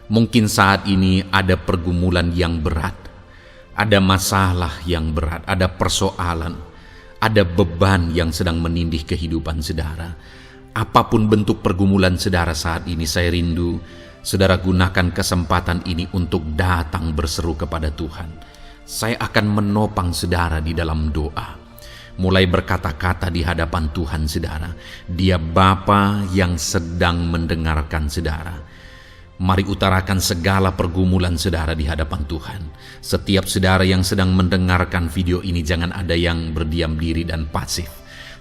S1: Mungkin saat ini ada pergumulan yang berat, ada masalah yang berat, ada persoalan, ada beban yang sedang menindih kehidupan saudara. Apapun bentuk pergumulan saudara saat ini, saya rindu saudara gunakan kesempatan ini untuk datang berseru kepada Tuhan. Saya akan menopang saudara di dalam doa. Mulai berkata-kata di hadapan Tuhan saudara. Dia Bapa yang sedang mendengarkan saudara. Mari utarakan segala pergumulan saudara di hadapan Tuhan. Setiap saudara yang sedang mendengarkan video ini, jangan ada yang berdiam diri dan pasif.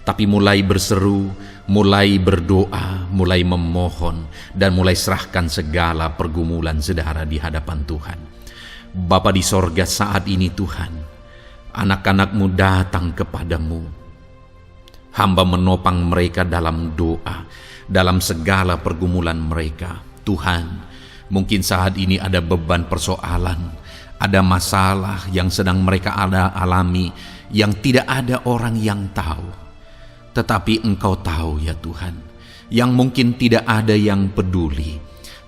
S1: Tapi mulai berseru, mulai berdoa, mulai memohon, dan mulai serahkan segala pergumulan saudara di hadapan Tuhan. Bapa di sorga, saat ini Tuhan, anak-anak-Mu datang kepada-Mu. Hamba menopang mereka dalam doa, dalam segala pergumulan mereka. Tuhan, mungkin saat ini ada beban persoalan, ada masalah yang sedang mereka alami, yang tidak ada orang yang tahu. Tetapi Engkau tahu ya Tuhan, yang mungkin tidak ada yang peduli.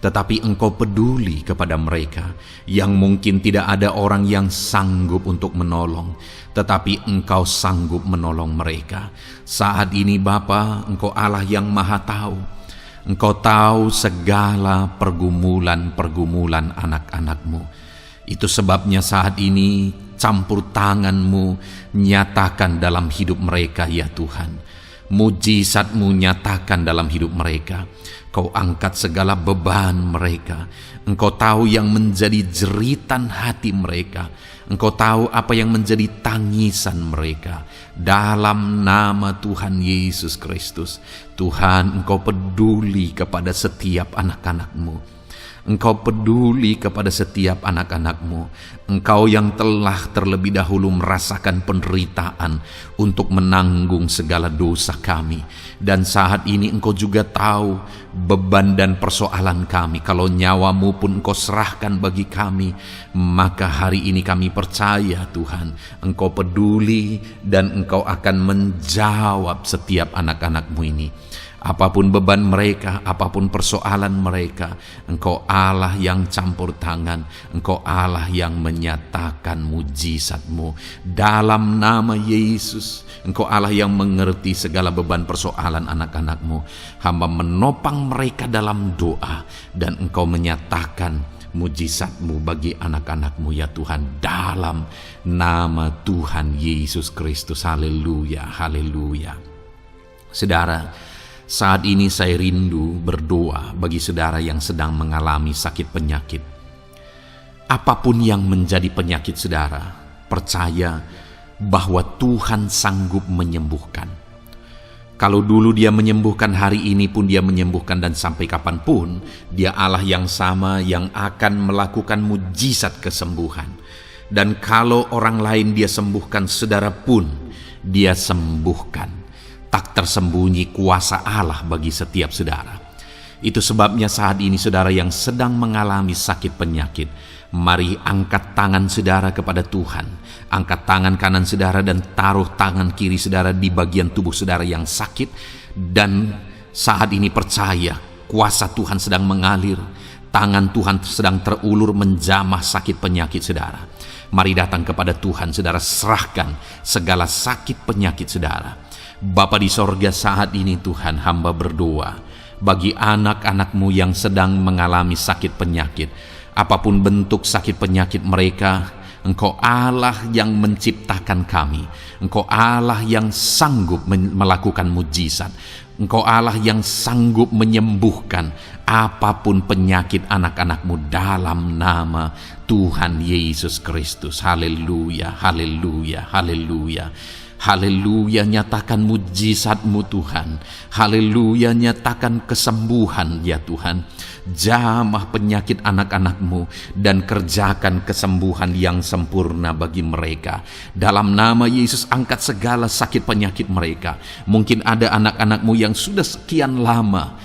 S1: tetapi Engkau peduli kepada mereka yang mungkin tidak ada orang yang sanggup untuk menolong, tetapi Engkau sanggup menolong mereka. Saat ini Bapa, Engkau Allah yang Maha Tahu. Engkau tahu segala pergumulan-pergumulan anak-anak-Mu. Itu sebabnya saat ini campur tangan-Mu nyatakan dalam hidup mereka ya Tuhan. Mujizat-Mu nyatakan dalam hidup mereka. Kau angkat segala beban mereka. Engkau tahu yang menjadi jeritan hati mereka. Engkau tahu apa yang menjadi tangisan mereka. Dalam nama Tuhan Yesus Kristus, Tuhan, Engkau peduli kepada setiap anak-anak-Mu. Engkau peduli kepada setiap anak-anak-Mu. Engkau yang telah terlebih dahulu merasakan penderitaan untuk menanggung segala dosa kami. Dan saat ini Engkau juga tahu beban dan persoalan kami. Kalau nyawa-Mu pun Engkau serahkan bagi kami, maka hari ini kami percaya Tuhan, Engkau peduli dan Engkau akan menjawab setiap anak-anak-Mu ini. Apapun beban mereka, apapun persoalan mereka, Engkau Allah yang campur tangan, Engkau Allah yang menyatakan mujizat-Mu. Dalam nama Yesus, Engkau Allah yang mengerti segala beban persoalan anak-anak-Mu. Hamba menopang mereka dalam doa, dan Engkau menyatakan mujizat-Mu bagi anak-anak-Mu ya Tuhan, dalam nama Tuhan Yesus Kristus. Haleluya, haleluya. Saudara, saat ini saya rindu berdoa bagi saudara yang sedang mengalami sakit penyakit. Apapun yang menjadi penyakit saudara, percaya bahwa Tuhan sanggup menyembuhkan. Kalau dulu Dia menyembuhkan, hari ini pun Dia menyembuhkan, dan sampai kapanpun Dia Allah yang sama yang akan melakukan mujizat kesembuhan. Dan kalau orang lain Dia sembuhkan, saudara pun Dia sembuhkan. Tak tersembunyi kuasa Allah bagi setiap saudara. Itu sebabnya saat ini saudara yang sedang mengalami sakit penyakit, mari angkat tangan saudara kepada Tuhan. Angkat tangan kanan saudara dan taruh tangan kiri saudara di bagian tubuh saudara yang sakit. Dan saat ini percaya kuasa Tuhan sedang mengalir. Tangan Tuhan sedang terulur menjamah sakit penyakit saudara. Mari datang kepada Tuhan saudara, serahkan segala sakit penyakit saudara. Bapa di sorga, saat ini Tuhan, hamba berdoa bagi anak-anak-Mu yang sedang mengalami sakit penyakit. Apapun bentuk sakit penyakit mereka, Engkau Allah yang menciptakan kami. Engkau Allah yang sanggup melakukan mujizat. Engkau Allah yang sanggup menyembuhkan apapun penyakit anak-anak-Mu dalam nama Tuhan Yesus Kristus. Haleluya, haleluya, haleluya. Haleluya, nyatakan mujizat-Mu Tuhan. Haleluya, nyatakan kesembuhan ya Tuhan. Jamah penyakit anak-anak-Mu dan kerjakan kesembuhan yang sempurna bagi mereka. Dalam nama Yesus, angkat segala sakit penyakit mereka. Mungkin ada anak-anak-Mu yang sudah sekian lama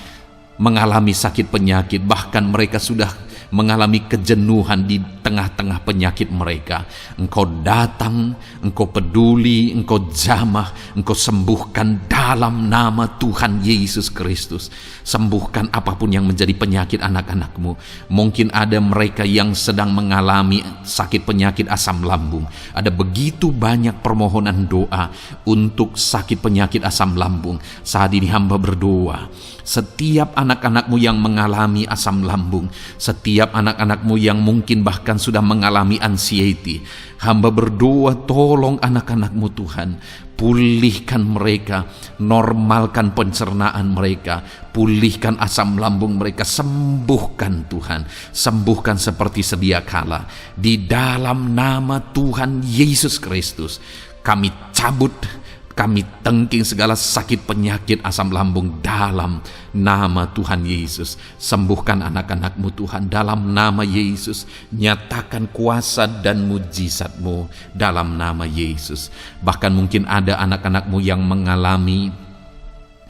S1: mengalami sakit penyakit, bahkan mereka sudah mengalami kejenuhan di tengah-tengah penyakit mereka. Engkau datang, Engkau peduli, Engkau jamah, Engkau sembuhkan dalam nama Tuhan Yesus Kristus. Sembuhkan apapun yang menjadi penyakit anak-anak-Mu. Mungkin ada mereka yang sedang mengalami sakit penyakit asam lambung. Ada begitu banyak permohonan doa untuk sakit penyakit asam lambung. Saat ini hamba berdoa, setiap anak-anak-Mu yang mengalami asam lambung, setiap anak-anak-Mu yang mungkin bahkan sudah mengalami anxiety, hamba berdoa, tolong anak-anak-Mu Tuhan, pulihkan mereka, normalkan pencernaan mereka, pulihkan asam lambung mereka, sembuhkan Tuhan, sembuhkan seperti sedia kala. Di dalam nama Tuhan Yesus Kristus, kami cabut, kami tengking segala sakit penyakit asam lambung dalam nama Tuhan Yesus. Sembuhkan anak-anak-Mu Tuhan dalam nama Yesus. Nyatakan kuasa dan mujizat-Mu dalam nama Yesus. Bahkan mungkin ada anak-anak-Mu yang mengalami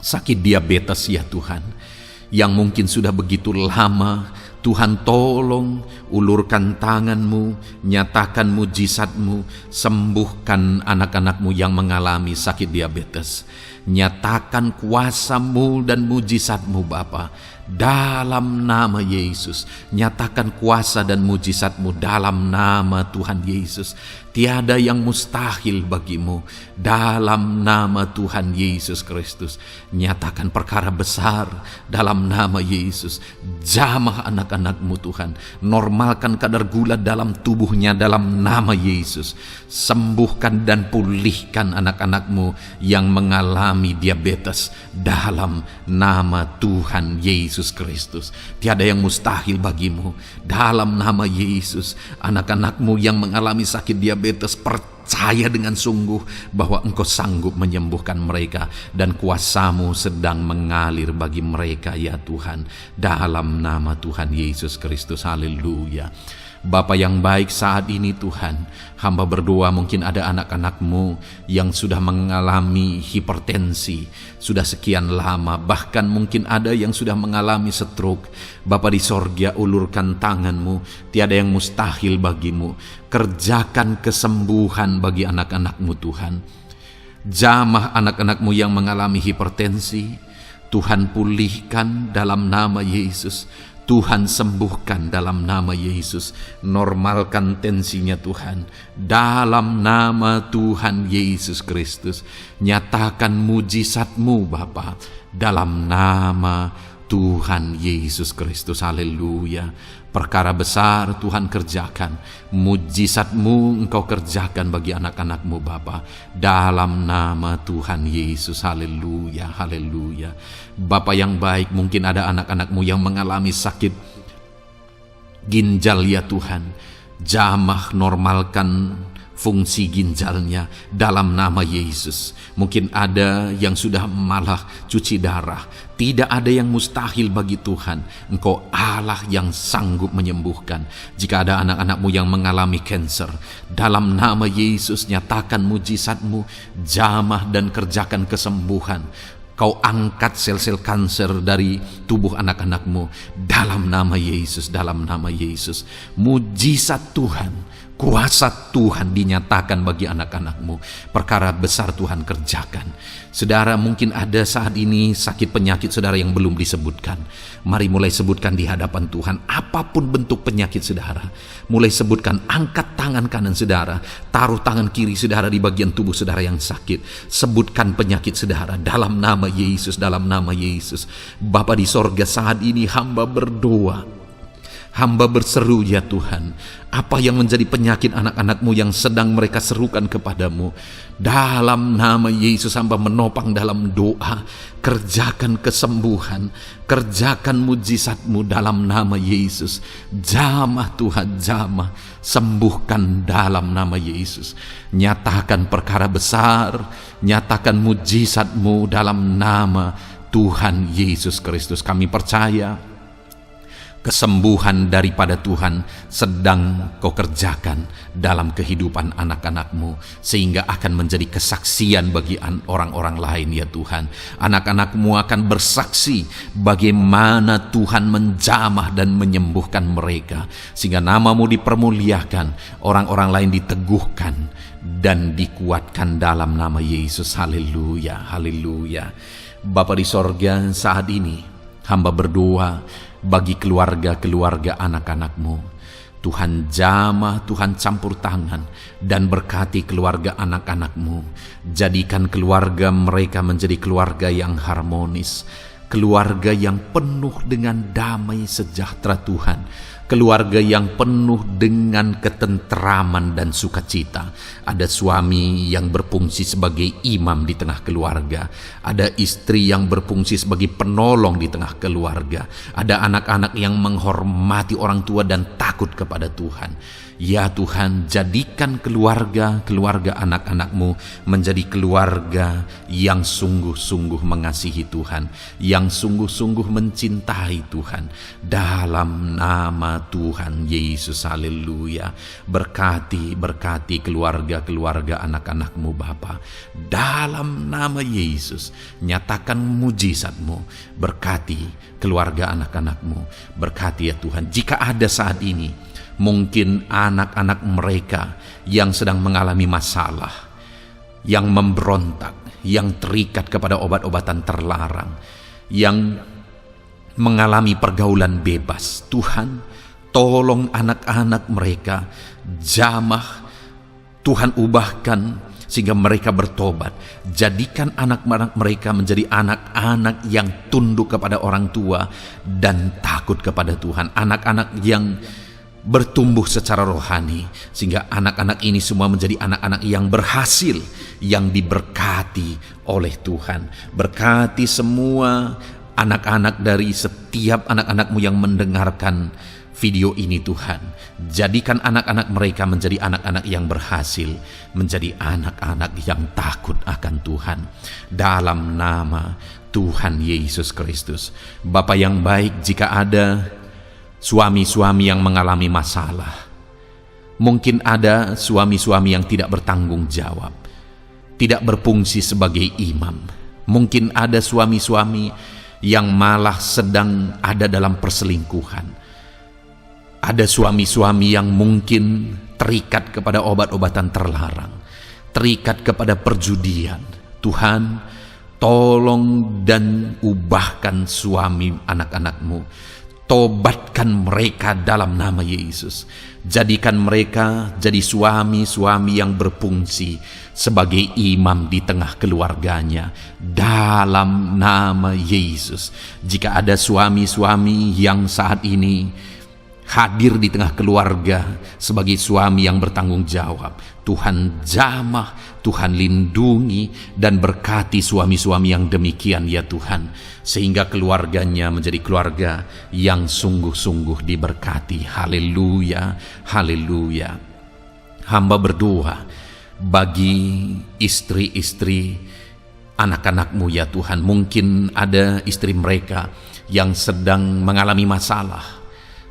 S1: sakit diabetes ya Tuhan, yang mungkin sudah begitu lama Tuhan tolong, ulurkan tangan-Mu, nyatakan mujizat-Mu, sembuhkan anak-anak-Mu yang mengalami sakit diabetes. Nyatakan kuasa-Mu dan mujizat-Mu Bapa, dalam nama Yesus. Nyatakan kuasa dan mujizat-Mu dalam nama Tuhan Yesus. Tiada yang mustahil bagimu, dalam nama Tuhan Yesus Kristus. Nyatakan perkara besar dalam nama Yesus. Jamah anak-anak-Mu Tuhan, normalkan kadar gula dalam tubuhnya dalam nama Yesus. Sembuhkan dan pulihkan anak-anak-Mu yang mengalami diabetes dalam nama Tuhan Yesus Kristus. Tiada yang mustahil bagimu, dalam nama Yesus. Anak-anak-Mu yang mengalami sakit diabetes, percaya dengan sungguh bahwa Engkau sanggup menyembuhkan mereka, dan kuasa-Mu sedang mengalir bagi mereka ya Tuhan, dalam nama Tuhan Yesus Kristus. Haleluya. Bapa yang baik, saat ini Tuhan, hamba berdoa mungkin ada anak-anak-Mu yang sudah mengalami hipertensi sudah sekian lama, bahkan mungkin ada yang sudah mengalami stroke. Bapa di sorga, ulurkan tangan-Mu, tiada yang mustahil bagimu. Kerjakan kesembuhan bagi anak-anak-Mu Tuhan. Jamah anak-anak-Mu yang mengalami hipertensi, Tuhan pulihkan dalam nama Yesus. Tuhan sembuhkan dalam nama Yesus. Normalkan tensinya Tuhan, dalam nama Tuhan Yesus Kristus. Nyatakan mujizat-Mu Bapa, dalam nama Tuhan Yesus Kristus. Haleluya. Perkara besar Tuhan kerjakan, mujizat-Mu Engkau kerjakan bagi anak-anak-Mu Bapa, dalam nama Tuhan Yesus. Haleluya, haleluya. Bapa yang baik, mungkin ada anak-anak-Mu yang mengalami sakit ginjal ya Tuhan. Jamah, normalkan fungsi ginjalnya dalam nama Yesus. Mungkin ada yang sudah malah cuci darah. Tidak ada yang mustahil bagi Tuhan. Engkau Allah yang sanggup menyembuhkan. Jika ada anak-anak-Mu yang mengalami kanker, dalam nama Yesus nyatakan mujizat-Mu, jamah dan kerjakan kesembuhan. Kau angkat sel-sel kanker dari tubuh anak-anak-Mu dalam nama Yesus, dalam nama Yesus. Mujizat Tuhan, kuasa Tuhan dinyatakan bagi anak-anak-Mu. Perkara besar Tuhan kerjakan. Saudara, mungkin ada saat ini sakit penyakit saudara yang belum disebutkan. Mari mulai sebutkan di hadapan Tuhan. Apapun bentuk penyakit saudara, mulai sebutkan. Angkat tangan kanan saudara, taruh tangan kiri saudara di bagian tubuh saudara yang sakit. Sebutkan penyakit saudara dalam nama Yesus, dalam nama Yesus. Bapa di sorga, saat ini hamba berdoa, hamba berseru ya Tuhan, apa yang menjadi penyakit anak-anak-Mu yang sedang mereka serukan kepadamu, dalam nama Yesus hamba menopang dalam doa. Kerjakan kesembuhan, kerjakan mujizat-Mu dalam nama Yesus. Jamah Tuhan, jamah, sembuhkan dalam nama Yesus. Nyatakan perkara besar, nyatakan mujizat-Mu dalam nama Tuhan Yesus Kristus. Kami percaya kesembuhan daripada Tuhan sedang Kau kerjakan dalam kehidupan anak-anak-Mu, sehingga akan menjadi kesaksian bagi orang-orang lain ya Tuhan. Anak-anak-Mu akan bersaksi bagaimana Tuhan menjamah dan menyembuhkan mereka, sehingga nama-Mu dipermuliakan, orang-orang lain diteguhkan dan dikuatkan dalam nama Yesus. Haleluya, haleluya. Bapa di sorga, saat ini hamba berdoa bagi keluarga-keluarga anak-anak-Mu. Tuhan jamah, Tuhan campur tangan dan berkati keluarga anak-anak-Mu. Jadikan keluarga mereka menjadi keluarga yang harmonis, keluarga yang penuh dengan damai sejahtera Tuhan, keluarga yang penuh dengan ketentraman dan sukacita. Ada suami yang berfungsi sebagai imam di tengah keluarga, ada istri yang berfungsi sebagai penolong di tengah keluarga, ada anak-anak yang menghormati orang tua dan takut kepada Tuhan. Ya Tuhan, jadikan keluarga anak-anak-Mu menjadi keluarga yang sungguh-sungguh mengasihi Tuhan, yang sungguh-sungguh mencintai Tuhan, dalam nama nama Tuhan Yesus. Haleluya. Berkati keluarga-keluarga anak-anak-Mu Bapa. Dalam nama Yesus, nyatakan mujizat-Mu. Berkati keluarga anak-anak-Mu. Berkati ya Tuhan. Jika ada saat ini mungkin anak-anak mereka yang sedang mengalami masalah, yang memberontak, yang terikat kepada obat-obatan terlarang, yang mengalami pergaulan bebas, Tuhan, tolong anak-anak mereka, jamah, Tuhan ubahkan sehingga mereka bertobat. Jadikan anak-anak mereka menjadi anak-anak yang tunduk kepada orang tua dan takut kepada Tuhan. Anak-anak yang bertumbuh secara rohani, sehingga anak-anak ini semua menjadi anak-anak yang berhasil, yang diberkati oleh Tuhan. Berkati semua anak-anak dari setiap anak-anak-Mu yang mendengarkan video ini Tuhan. Jadikan anak-anak mereka menjadi anak-anak yang berhasil, menjadi anak-anak yang takut akan Tuhan. Dalam nama Tuhan Yesus Kristus. Bapa yang baik, jika ada suami-suami yang mengalami masalah, mungkin ada suami-suami yang tidak bertanggung jawab, tidak berfungsi sebagai imam. Mungkin ada suami-suami yang malah sedang ada dalam perselingkuhan. Ada suami-suami yang mungkin terikat kepada obat-obatan terlarang, terikat kepada perjudian. Tuhan, tolong dan ubahkan suami anak-anak-Mu. Tobatkan mereka dalam nama Yesus. Jadikan mereka jadi suami-suami yang berfungsi sebagai imam di tengah keluarganya. Dalam nama Yesus. Jika ada suami-suami yang saat ini hadir di tengah keluarga sebagai suami yang bertanggung jawab, Tuhan jamah, Tuhan lindungi dan berkati suami-suami yang demikian ya Tuhan, sehingga keluarganya menjadi keluarga yang sungguh-sungguh diberkati. Haleluya, haleluya. Hamba berdoa bagi istri-istri anak-anak-Mu ya Tuhan. Mungkin ada istri mereka yang sedang mengalami masalah.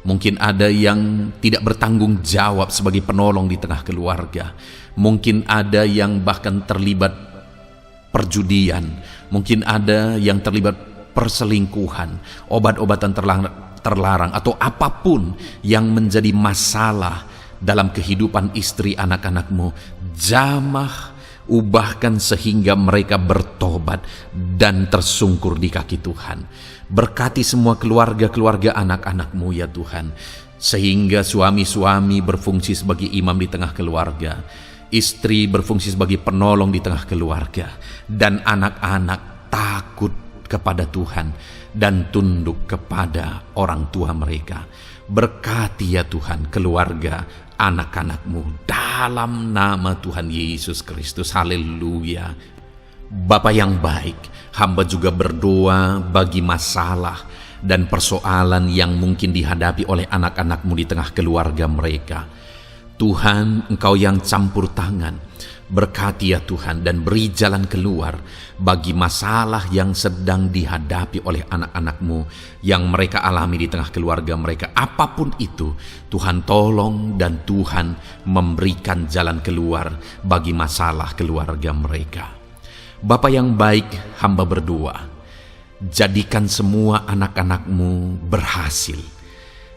S1: Mungkin ada yang tidak bertanggung jawab sebagai penolong di tengah keluarga. Mungkin ada yang bahkan terlibat perjudian. Mungkin ada yang terlibat perselingkuhan, obat-obatan terlarang, atau apapun yang menjadi masalah dalam kehidupan istri anak-anak-Mu. Jamah, ubahkan sehingga mereka bertobat dan tersungkur di kaki Tuhan. Berkati semua keluarga-keluarga anak-anak-Mu ya Tuhan, sehingga suami-suami berfungsi sebagai imam di tengah keluarga, istri berfungsi sebagai penolong di tengah keluarga, dan anak-anak takut kepada Tuhan dan tunduk kepada orang tua mereka. Berkati ya Tuhan keluarga anak-anak-Mu dalam nama Tuhan Yesus Kristus. Haleluya. Bapa yang baik, hamba juga berdoa bagi masalah dan persoalan yang mungkin dihadapi oleh anak-anak-Mu di tengah keluarga mereka. Tuhan, Engkau yang campur tangan, berkati ya Tuhan dan beri jalan keluar bagi masalah yang sedang dihadapi oleh anak-anak-Mu yang mereka alami di tengah keluarga mereka. Apapun itu, Tuhan tolong dan Tuhan memberikan jalan keluar bagi masalah keluarga mereka. Bapa yang baik, hamba berdoa, jadikan semua anak-anak-Mu berhasil.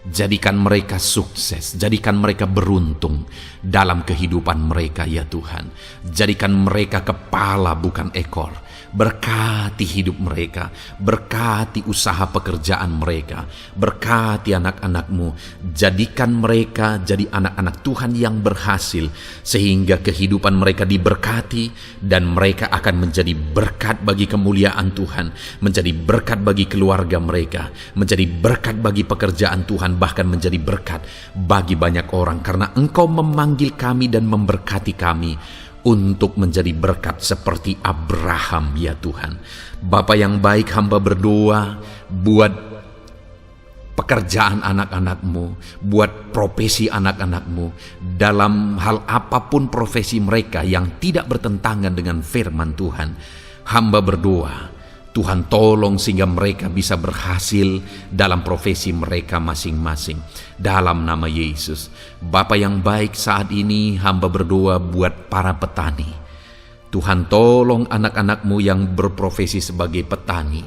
S1: Jadikan mereka sukses, jadikan mereka beruntung dalam kehidupan mereka ya Tuhan. Jadikan mereka kepala bukan ekor. Berkati hidup mereka, berkati usaha pekerjaan mereka, berkati anak-anak-Mu. Jadikan mereka jadi anak-anak Tuhan yang berhasil, sehingga kehidupan mereka diberkati dan mereka akan menjadi berkat bagi kemuliaan Tuhan, menjadi berkat bagi keluarga mereka, menjadi berkat bagi pekerjaan Tuhan, bahkan menjadi berkat bagi banyak orang, karena Engkau memanggil kami dan memberkati kami untuk menjadi berkat seperti Abraham ya Tuhan. Bapa yang baik, hamba berdoa buat pekerjaan anak-anak-Mu, buat profesi anak-anak-Mu, dalam hal apapun profesi mereka yang tidak bertentangan dengan firman Tuhan. Hamba berdoa, Tuhan tolong sehingga mereka bisa berhasil dalam profesi mereka masing-masing. Dalam nama Yesus. Bapa yang baik, saat ini hamba berdoa buat para petani. Tuhan tolong anak-anak-Mu yang berprofesi sebagai petani.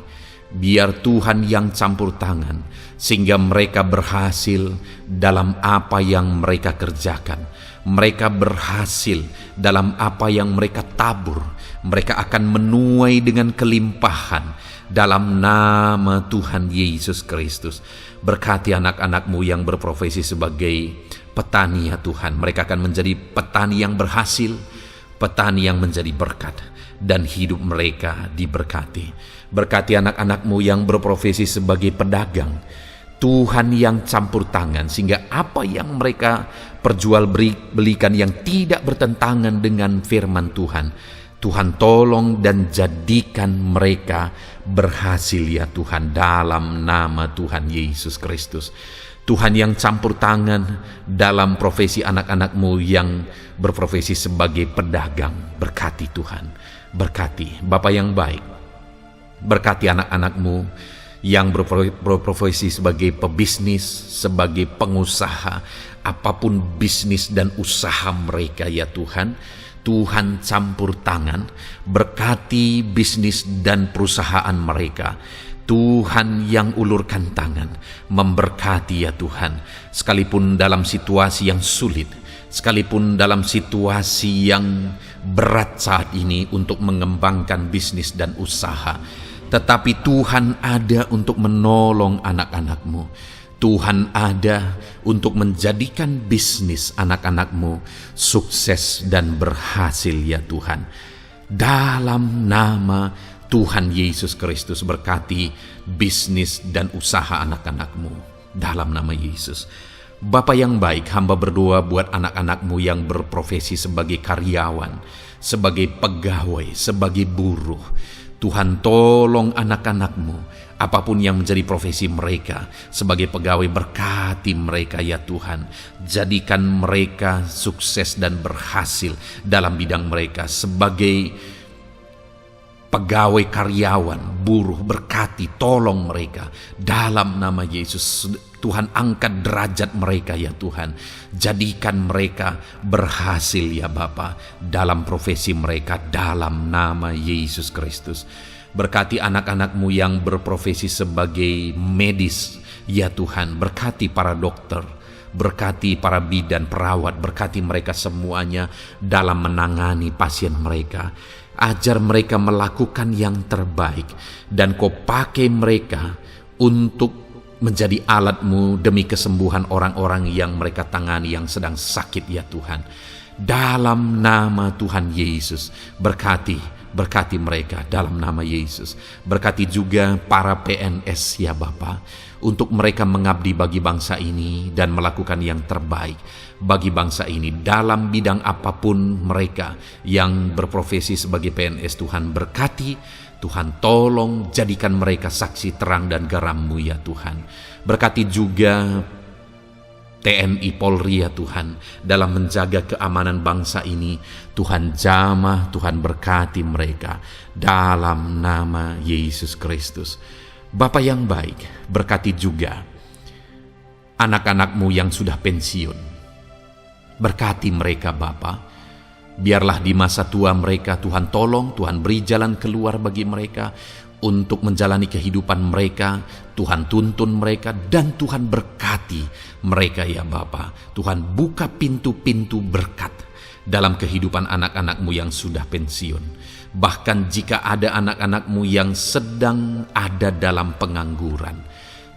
S1: Biar Tuhan yang campur tangan sehingga mereka berhasil dalam apa yang mereka kerjakan. Mereka berhasil dalam apa yang mereka tabur. Mereka akan menuai dengan kelimpahan dalam nama Tuhan Yesus Kristus. Berkati anak-anak-Mu yang berprofesi sebagai petani ya Tuhan. Mereka akan menjadi petani yang berhasil, petani yang menjadi berkat, dan hidup mereka diberkati. Berkati anak-anak-Mu yang berprofesi sebagai pedagang. Tuhan yang campur tangan sehingga apa yang mereka perjualbelikan yang tidak bertentangan dengan firman Tuhan, Tuhan tolong dan jadikan mereka berhasil ya Tuhan, dalam nama Tuhan Yesus Kristus. Tuhan yang campur tangan dalam profesi anak-anak-Mu yang berprofesi sebagai pedagang. Berkati Tuhan, berkati Bapa yang baik. Berkati anak-anak-Mu yang berprofesi sebagai pebisnis, sebagai pengusaha, apapun bisnis dan usaha mereka ya Tuhan. Tuhan campur tangan, berkati bisnis dan perusahaan mereka. Tuhan yang ulurkan tangan, memberkati ya Tuhan. Sekalipun dalam situasi yang sulit, sekalipun dalam situasi yang berat saat ini untuk mengembangkan bisnis dan usaha, tetapi Tuhan ada untuk menolong anak-anak-Mu. Tuhan ada untuk menjadikan bisnis anak-anak-Mu sukses dan berhasil ya Tuhan. Dalam nama Tuhan Yesus Kristus, berkati bisnis dan usaha anak-anak-Mu. Dalam nama Yesus. Bapa yang baik, hamba berdoa buat anak-anak-Mu yang berprofesi sebagai karyawan, sebagai pegawai, sebagai buruh. Tuhan tolong anak-anak-Mu, apapun yang menjadi profesi mereka, sebagai pegawai berkati mereka ya Tuhan. Jadikan mereka sukses dan berhasil dalam bidang mereka. Sebagai pegawai karyawan, buruh, berkati, tolong mereka. Dalam nama Yesus, Tuhan angkat derajat mereka ya Tuhan. Jadikan mereka berhasil ya Bapa dalam profesi mereka, dalam nama Yesus Kristus. Berkati anak-anak-Mu yang berprofesi sebagai medis ya Tuhan. Berkati para dokter, berkati para bidan, perawat, berkati mereka semuanya dalam menangani pasien mereka. Ajar mereka melakukan yang terbaik, dan Kau pakai mereka untuk menjadi alat-Mu demi kesembuhan orang-orang yang mereka tangani yang sedang sakit ya Tuhan. Dalam nama Tuhan Yesus, berkati mereka dalam nama Yesus. Berkati juga para PNS ya Bapa, untuk mereka mengabdi bagi bangsa ini dan melakukan yang terbaik bagi bangsa ini dalam bidang apapun mereka yang berprofesi sebagai PNS. Tuhan berkati, Tuhan tolong, jadikan mereka saksi terang dan garam-Mu ya Tuhan. Berkati juga TNI Polri ya Tuhan, dalam menjaga keamanan bangsa ini. Tuhan jamah, Tuhan berkati mereka dalam nama Yesus Kristus. Bapa yang baik, berkati juga anak-anak-Mu yang sudah pensiun. Berkati mereka Bapa. Biarlah di masa tua mereka Tuhan tolong, Tuhan beri jalan keluar bagi mereka untuk menjalani kehidupan mereka. Tuhan tuntun mereka dan Tuhan berkati mereka ya Bapa. Tuhan buka pintu-pintu berkat dalam kehidupan anak-anak-Mu yang sudah pensiun. Bahkan jika ada anak-anak-Mu yang sedang ada dalam pengangguran,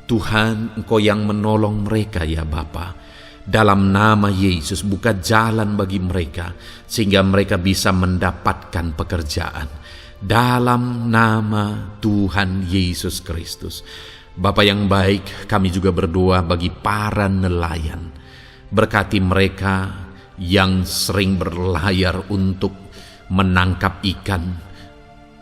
S1: Tuhan Engkau yang menolong mereka ya Bapa. Dalam nama Yesus, buka jalan bagi mereka sehingga mereka bisa mendapatkan pekerjaan. Dalam nama Tuhan Yesus Kristus. Bapa yang baik, kami juga berdoa bagi para nelayan. Berkati mereka yang sering berlayar untuk menangkap ikan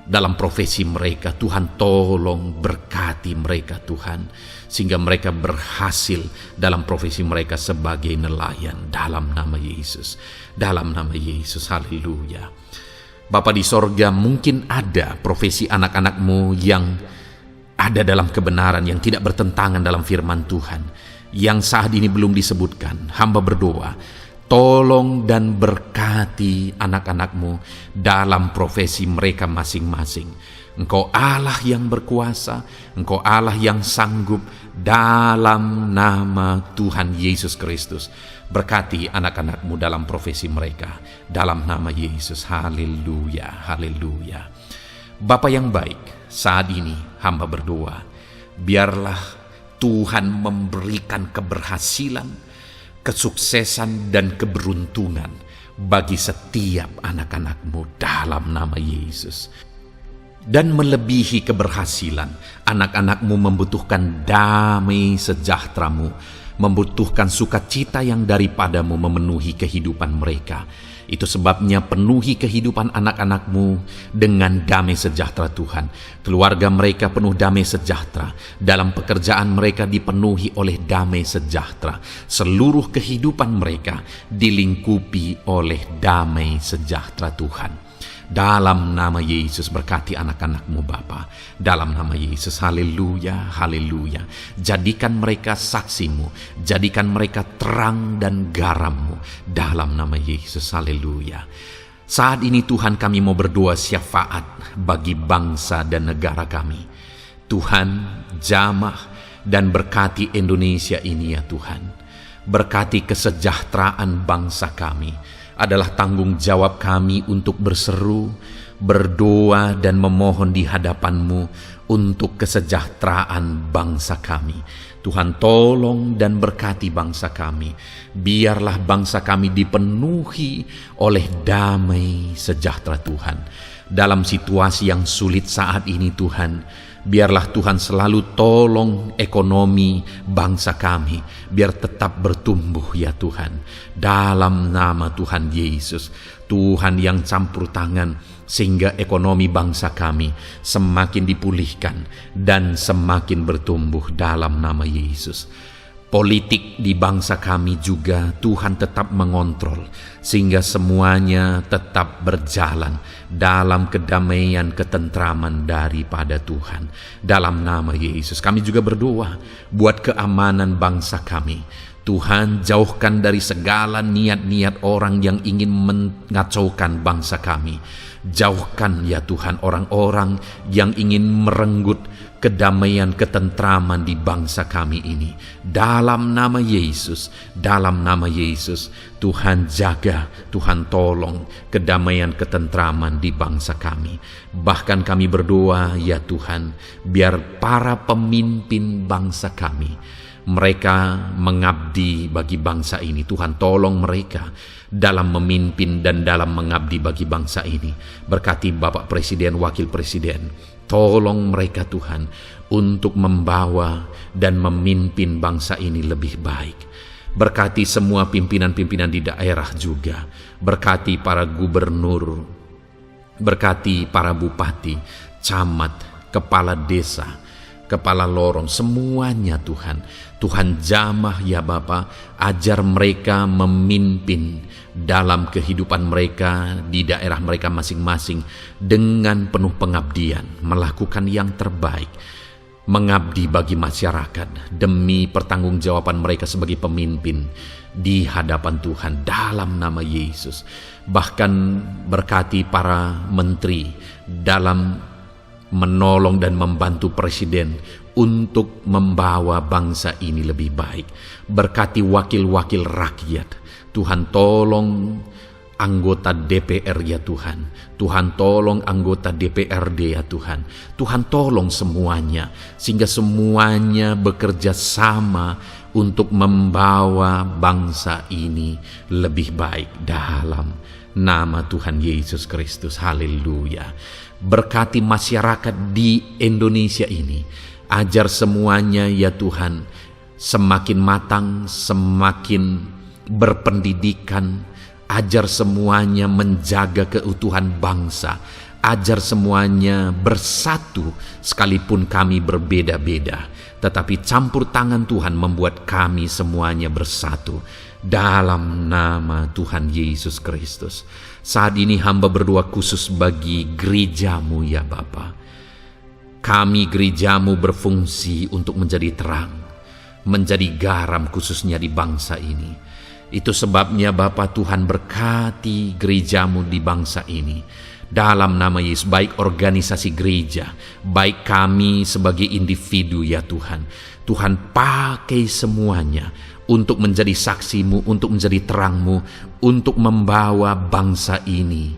S1: dalam profesi mereka. Tuhan tolong berkati mereka Tuhan, sehingga mereka berhasil dalam profesi mereka sebagai nelayan. Dalam nama Yesus, dalam nama Yesus, haleluya. Bapa di sorga, mungkin ada profesi anak-anak-Mu yang ada dalam kebenaran, yang tidak bertentangan dalam firman Tuhan, yang saat ini belum disebutkan. Hamba berdoa, tolong dan berkati anak-anak-Mu dalam profesi mereka masing-masing. Engkau Allah yang berkuasa, Engkau Allah yang sanggup, dalam nama Tuhan Yesus Kristus. Berkati anak-anak-Mu dalam profesi mereka, dalam nama Yesus. Haleluya, haleluya. Bapa yang baik, saat ini hamba berdoa, biarlah Tuhan memberikan keberhasilan, kesuksesan dan keberuntungan bagi setiap anak-anak-Mu dalam nama Yesus. Dan melebihi keberhasilan, anak-anak-Mu membutuhkan damai sejahtera-Mu, membutuhkan sukacita yang daripada-Mu memenuhi kehidupan mereka. Itu sebabnya penuhi kehidupan anak-anak-Mu dengan damai sejahtera Tuhan. Keluarga mereka penuh damai sejahtera. Dalam pekerjaan mereka dipenuhi oleh damai sejahtera. Seluruh kehidupan mereka dilingkupi oleh damai sejahtera Tuhan. Dalam nama Yesus, berkati anak-anak-Mu Bapa. Dalam nama Yesus, haleluya, haleluya. Jadikan mereka saksi-Mu, jadikan mereka terang dan garam-Mu. Dalam nama Yesus, haleluya. Saat ini Tuhan, kami mau berdoa syafaat bagi bangsa dan negara kami. Tuhan, jamah dan berkati Indonesia ini ya Tuhan. Berkati kesejahteraan bangsa kami. Adalah tanggung jawab kami untuk berseru, berdoa dan memohon di hadapan-Mu untuk kesejahteraan bangsa kami. Tuhan, tolong dan berkati bangsa kami. Biarlah bangsa kami dipenuhi oleh damai sejahtera Tuhan. Dalam situasi yang sulit saat ini Tuhan, biarlah Tuhan selalu tolong ekonomi bangsa kami, biar tetap bertumbuh ya Tuhan. Dalam nama Tuhan Yesus, Tuhan yang campur tangan, sehingga ekonomi bangsa kami semakin dipulihkan dan semakin bertumbuh dalam nama Yesus. Politik di bangsa kami juga Tuhan tetap mengontrol, sehingga semuanya tetap berjalan dalam kedamaian, ketentraman daripada Tuhan. Dalam nama Yesus kami juga berdoa buat keamanan bangsa kami. Tuhan, jauhkan dari segala niat-niat orang yang ingin mengacaukan bangsa kami. Jauhkan ya Tuhan orang-orang yang ingin merenggut kedamaian, ketentraman di bangsa kami ini. Dalam nama Yesus, dalam nama Yesus, Tuhan jaga, Tuhan tolong kedamaian, ketentraman di bangsa kami. Bahkan kami berdoa ya Tuhan, biar para pemimpin bangsa kami, mereka mengabdi bagi bangsa ini. Tuhan tolong mereka dalam memimpin dan dalam mengabdi bagi bangsa ini. Berkati Bapak Presiden, Wakil Presiden, tolong mereka Tuhan untuk membawa dan memimpin bangsa ini lebih baik. Berkati semua pimpinan-pimpinan di daerah juga. Berkati para gubernur, berkati para bupati, camat, kepala desa, kepala lorong, semuanya Tuhan. Tuhan jamah ya Bapa, ajar mereka memimpin dalam kehidupan mereka di daerah mereka masing-masing dengan penuh pengabdian, melakukan yang terbaik, mengabdi bagi masyarakat demi pertanggungjawaban mereka sebagai pemimpin di hadapan Tuhan dalam nama Yesus. Bahkan berkati para menteri dalam menolong dan membantu presiden untuk membawa bangsa ini lebih baik. Berkati wakil-wakil rakyat. Tuhan tolong anggota DPR ya Tuhan. Tuhan tolong anggota DPRD ya Tuhan. Tuhan tolong semuanya, sehingga semuanya bekerja sama untuk membawa bangsa ini lebih baik dalam nama Tuhan Yesus Kristus. Haleluya. Berkati masyarakat di Indonesia ini. Ajar semuanya ya Tuhan semakin matang, semakin berpendidikan. Ajar semuanya menjaga keutuhan bangsa. ajar semuanya bersatu sekalipun kami berbeda-beda. Tetapi campur tangan Tuhan membuat kami semuanya bersatu. Dalam nama Tuhan Yesus Kristus. Saat ini hamba berdoa khusus bagi gerejamu ya Bapa. Kami gerejamu berfungsi untuk menjadi terang, menjadi garam khususnya di bangsa ini. Itu sebabnya Bapa Tuhan berkati gerejamu di bangsa ini. Dalam nama Yesus, baik organisasi gereja, baik kami sebagai individu ya Tuhan. Tuhan pakai semuanya untuk menjadi saksimu, untuk menjadi terangmu, untuk membawa bangsa ini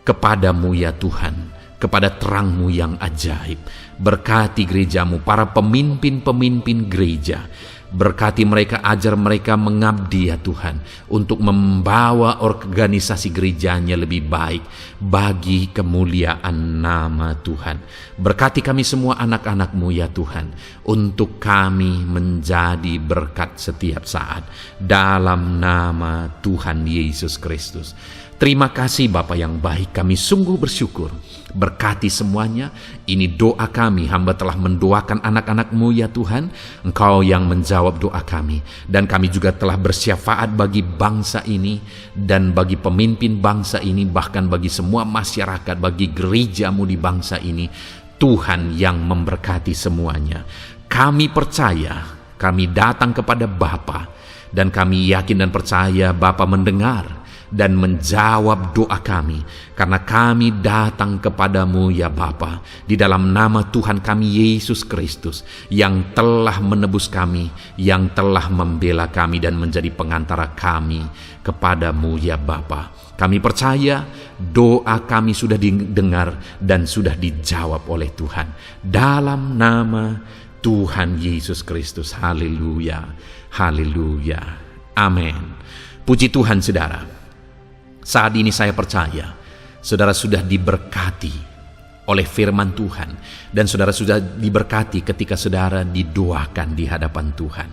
S1: kepadamu ya Tuhan, kepada terangmu yang ajaib. Berkati gerejamu, para pemimpin-pemimpin gereja. Berkati mereka, ajar mereka mengabdi ya Tuhan, untuk membawa organisasi gerejanya lebih baik bagi kemuliaan nama Tuhan. Berkati kami semua anak-anak-Mu ya Tuhan, untuk kami menjadi berkat setiap saat. Dalam nama Tuhan Yesus Kristus. Terima kasih Bapa yang baik, kami sungguh bersyukur. Berkati semuanya, ini doa kami, hamba telah mendoakan anak-anak-Mu ya Tuhan, Engkau yang menjawab doa kami. Dan kami juga telah bersyafaat bagi bangsa ini, dan bagi pemimpin bangsa ini, bahkan bagi semua masyarakat, bagi gereja-Mu di bangsa ini. Tuhan yang memberkati semuanya. Kami percaya, kami datang kepada Bapa, dan kami yakin dan percaya Bapa mendengar dan menjawab doa kami, karena kami datang kepadamu ya Bapa, di dalam nama Tuhan kami Yesus Kristus, yang telah menebus kami, yang telah membela kami dan menjadi pengantara kami kepadamu ya Bapa. Kami percaya doa kami sudah didengar dan sudah dijawab oleh Tuhan, dalam nama Tuhan Yesus Kristus. Haleluya, haleluya, amin. Puji Tuhan saudara. Saat ini saya percaya saudara sudah diberkati oleh firman Tuhan, dan saudara sudah diberkati ketika saudara didoakan di hadapan Tuhan.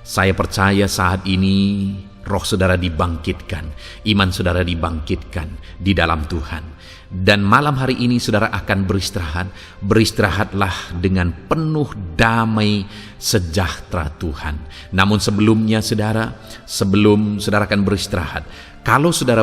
S1: Saya percaya saat ini roh saudara dibangkitkan, iman saudara dibangkitkan di dalam Tuhan. Dan malam hari ini saudara akan beristirahat. Beristirahatlah dengan penuh damai sejahtera Tuhan. Namun sebelumnya saudara, sebelum saudara akan beristirahat, kalau saudara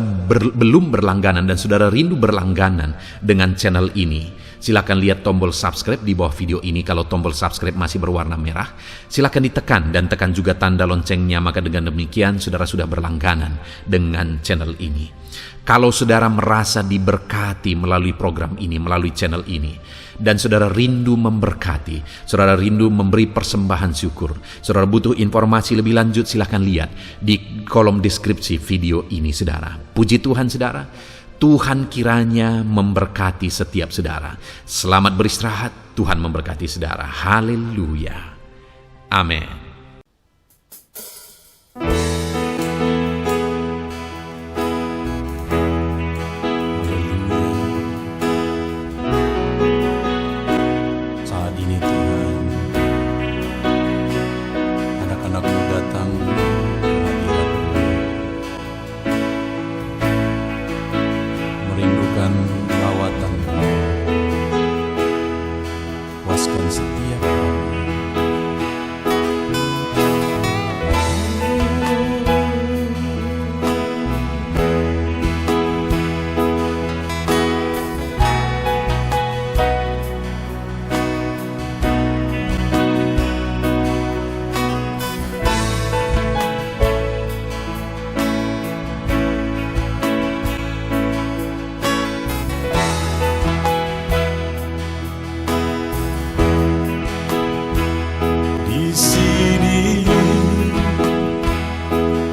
S1: belum berlangganan dan saudara rindu berlangganan dengan channel ini, silakan lihat tombol subscribe di bawah video ini. Kalau tombol subscribe masih berwarna merah, silakan ditekan dan tekan juga tanda loncengnya. Maka dengan demikian saudara sudah berlangganan dengan channel ini. Kalau saudara merasa diberkati melalui program ini, melalui channel ini, dan saudara rindu memberkati, saudara rindu memberi persembahan syukur, saudara butuh informasi lebih lanjut, silakan lihat di kolom deskripsi video ini saudara. Puji Tuhan saudara, Tuhan kiranya memberkati setiap saudara. Selamat beristirahat, Tuhan memberkati saudara. Haleluya, amin.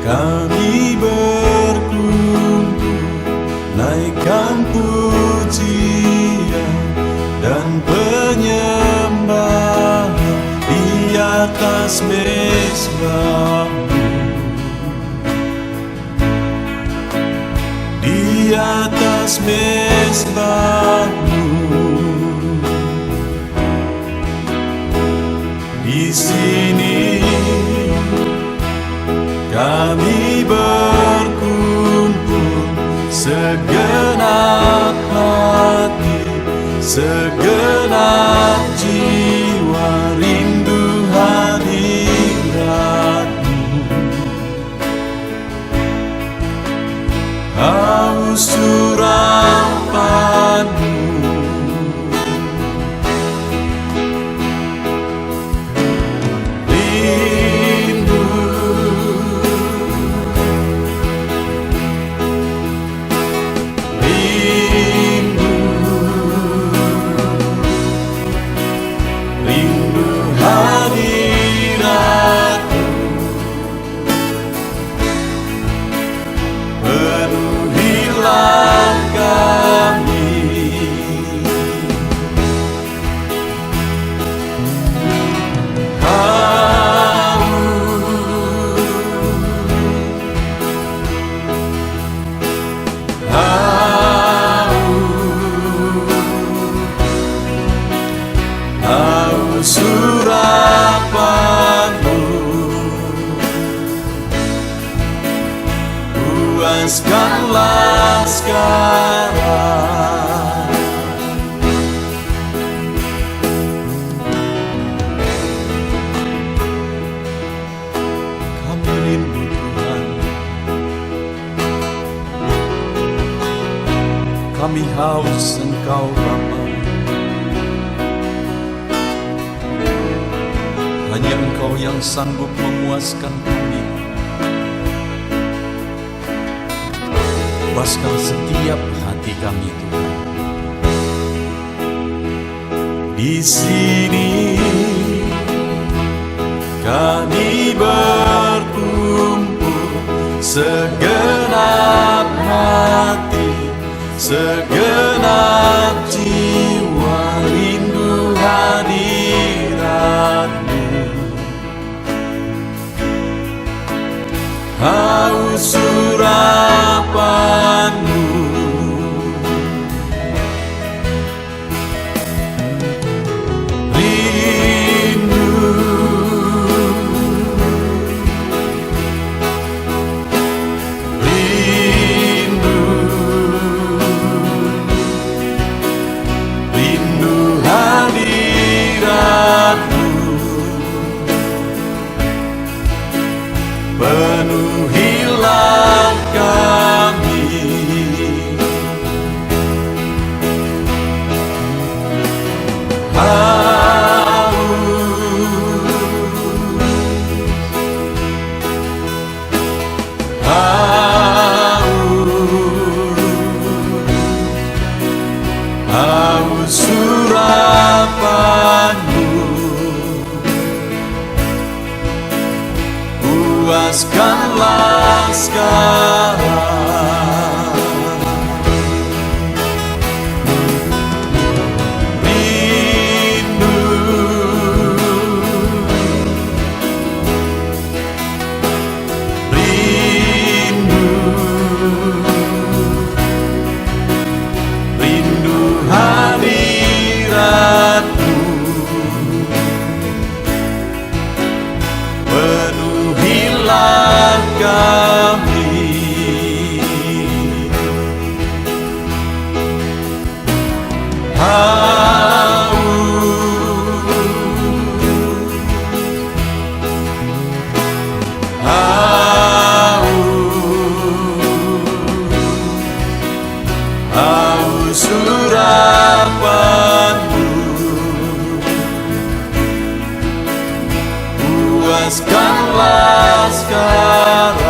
S2: Kami berkumpul, naikkan pujian dan penyembahan di atas mezbah-Mu, di atas mezbah-Mu. Di sini kami berkumpul segenap hati segenap jiwa rindu hadirat-Mu. Haus urapan-Mu, rindu, rindu, rindu hadirat-Mu. Penuhilah kami, haus urapan-Mu, puaskanlah sekarang. Kami rindu Tuhan, kami haus Engkau Bapa. Hanya Engkau yang sanggup memuaskan kami. Puaskan setiap hati kami Tuhan. Di sini kami berkumpul, segenap hati, segenap jiwa rindu hadirat-Mu. Haus urapan-Mu, rindu, rindu, rindu hadirat-Mu. Penuhilah kami, haus urapan-Mu, puaskanlah sekarang. Rindu, rindu, rindu hadirat-Mu. Penuhilah kami, haus urapan-Mu, puaskanlah sekarang.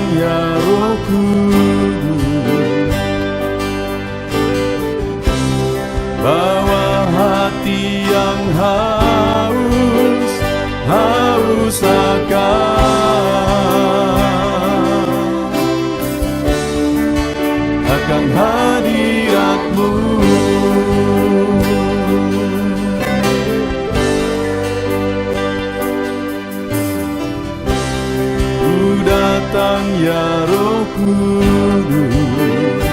S2: datang ya Roh Kudus, bawa hati yang haus akan hadirat-Mu. Ku datang ya Roh Kudus,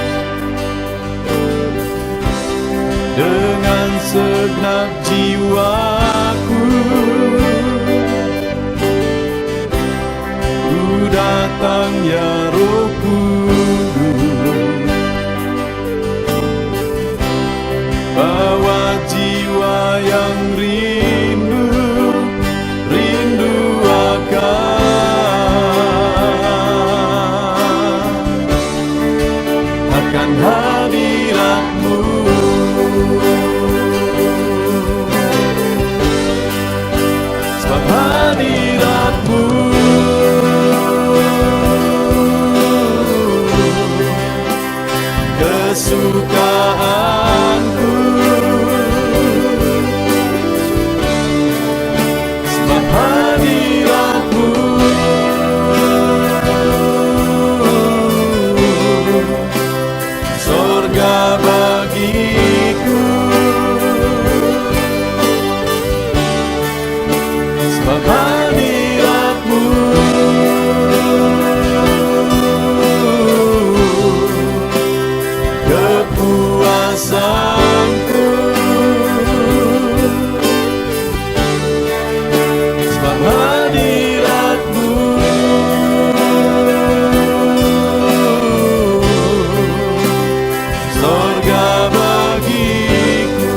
S2: dengan segenap jiwaku. Ku datang ya Roh Kudus, bawa jiwa yang rindu akan hadirat-Mu. Sebab hadirat-Mu kesukaanku, sebab hadirat-Mu sorga bagiku, sebab hadirat-Mu kepuasanku, sebab hadirat-Mu sorga bagiku.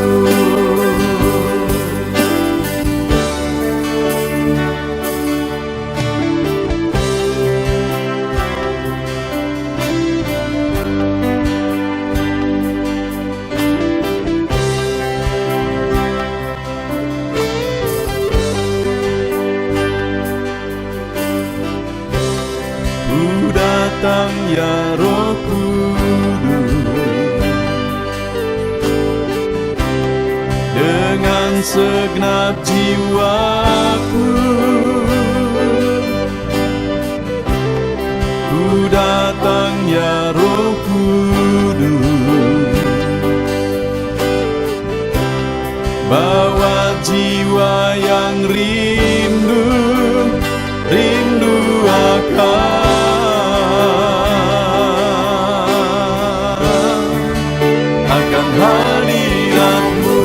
S2: Ku datang ya Roh Kudus, dengan segenap jiwaku. Ku datang ya Roh Kudus, bawa jiwa yang rindu akan hadirat-Mu.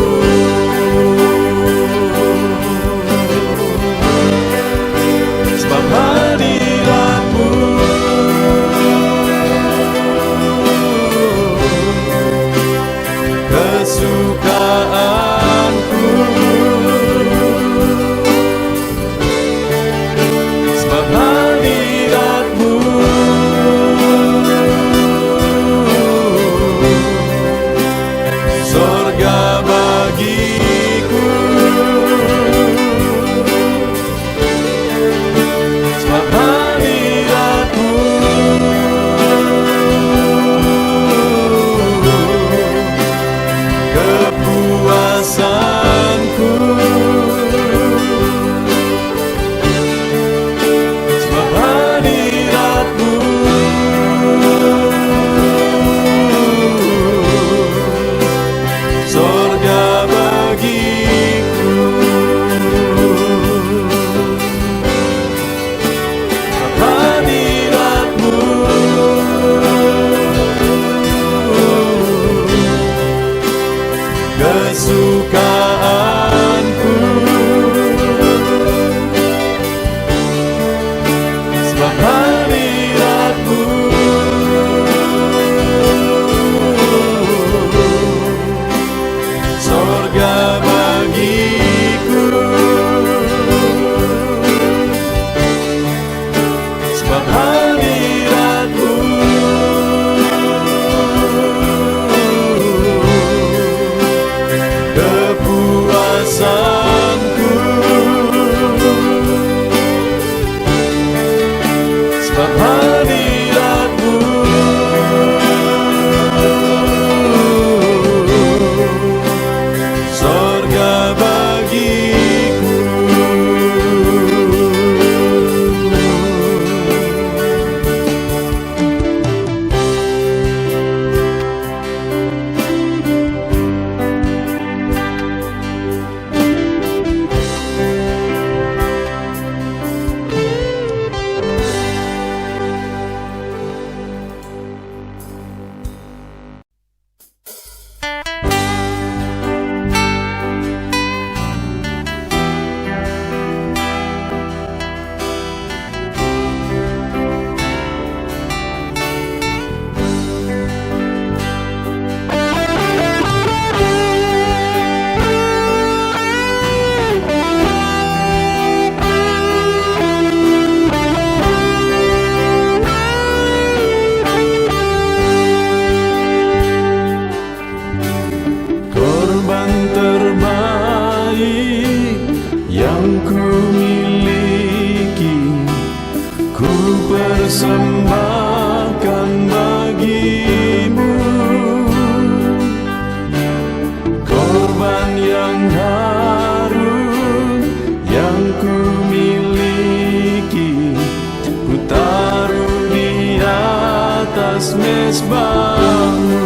S2: mesbahmu.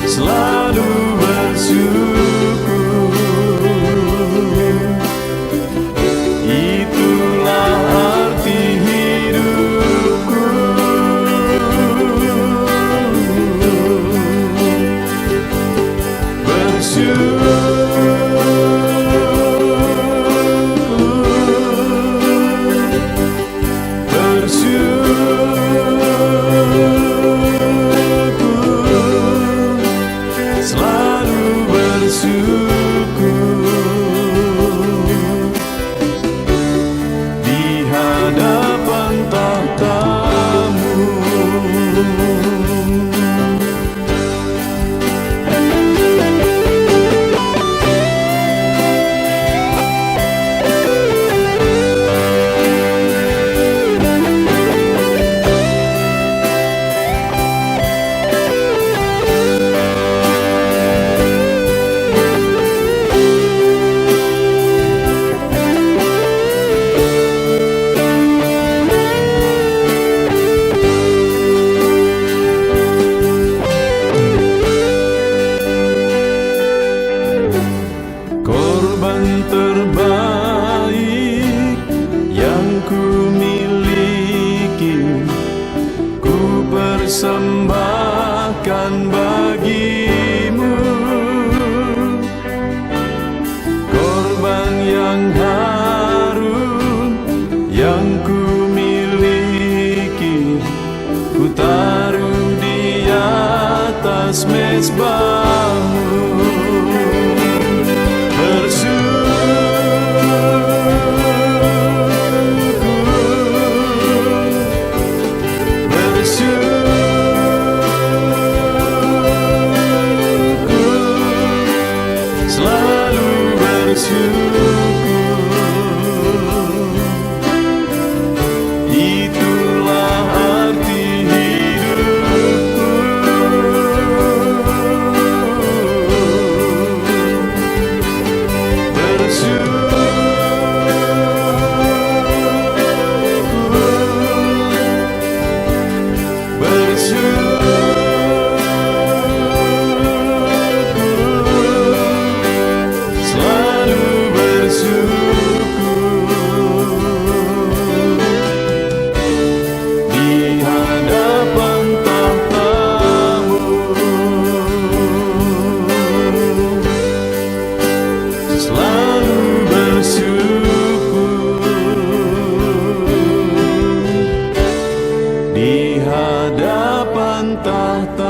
S2: Selalu bersyukur, itulah arti hidupku. Selalu bersyukur di hadapan tahta-Mu. Korban terbaik yang ku miliki, ku persembahkan bagi-Mu. Korban yang harum yang ku miliki, ku taruh di atas mesbah-Mu. Selalu bersyukur, itulah arti hidupku. Selalu bersyukur di hadapan tahta.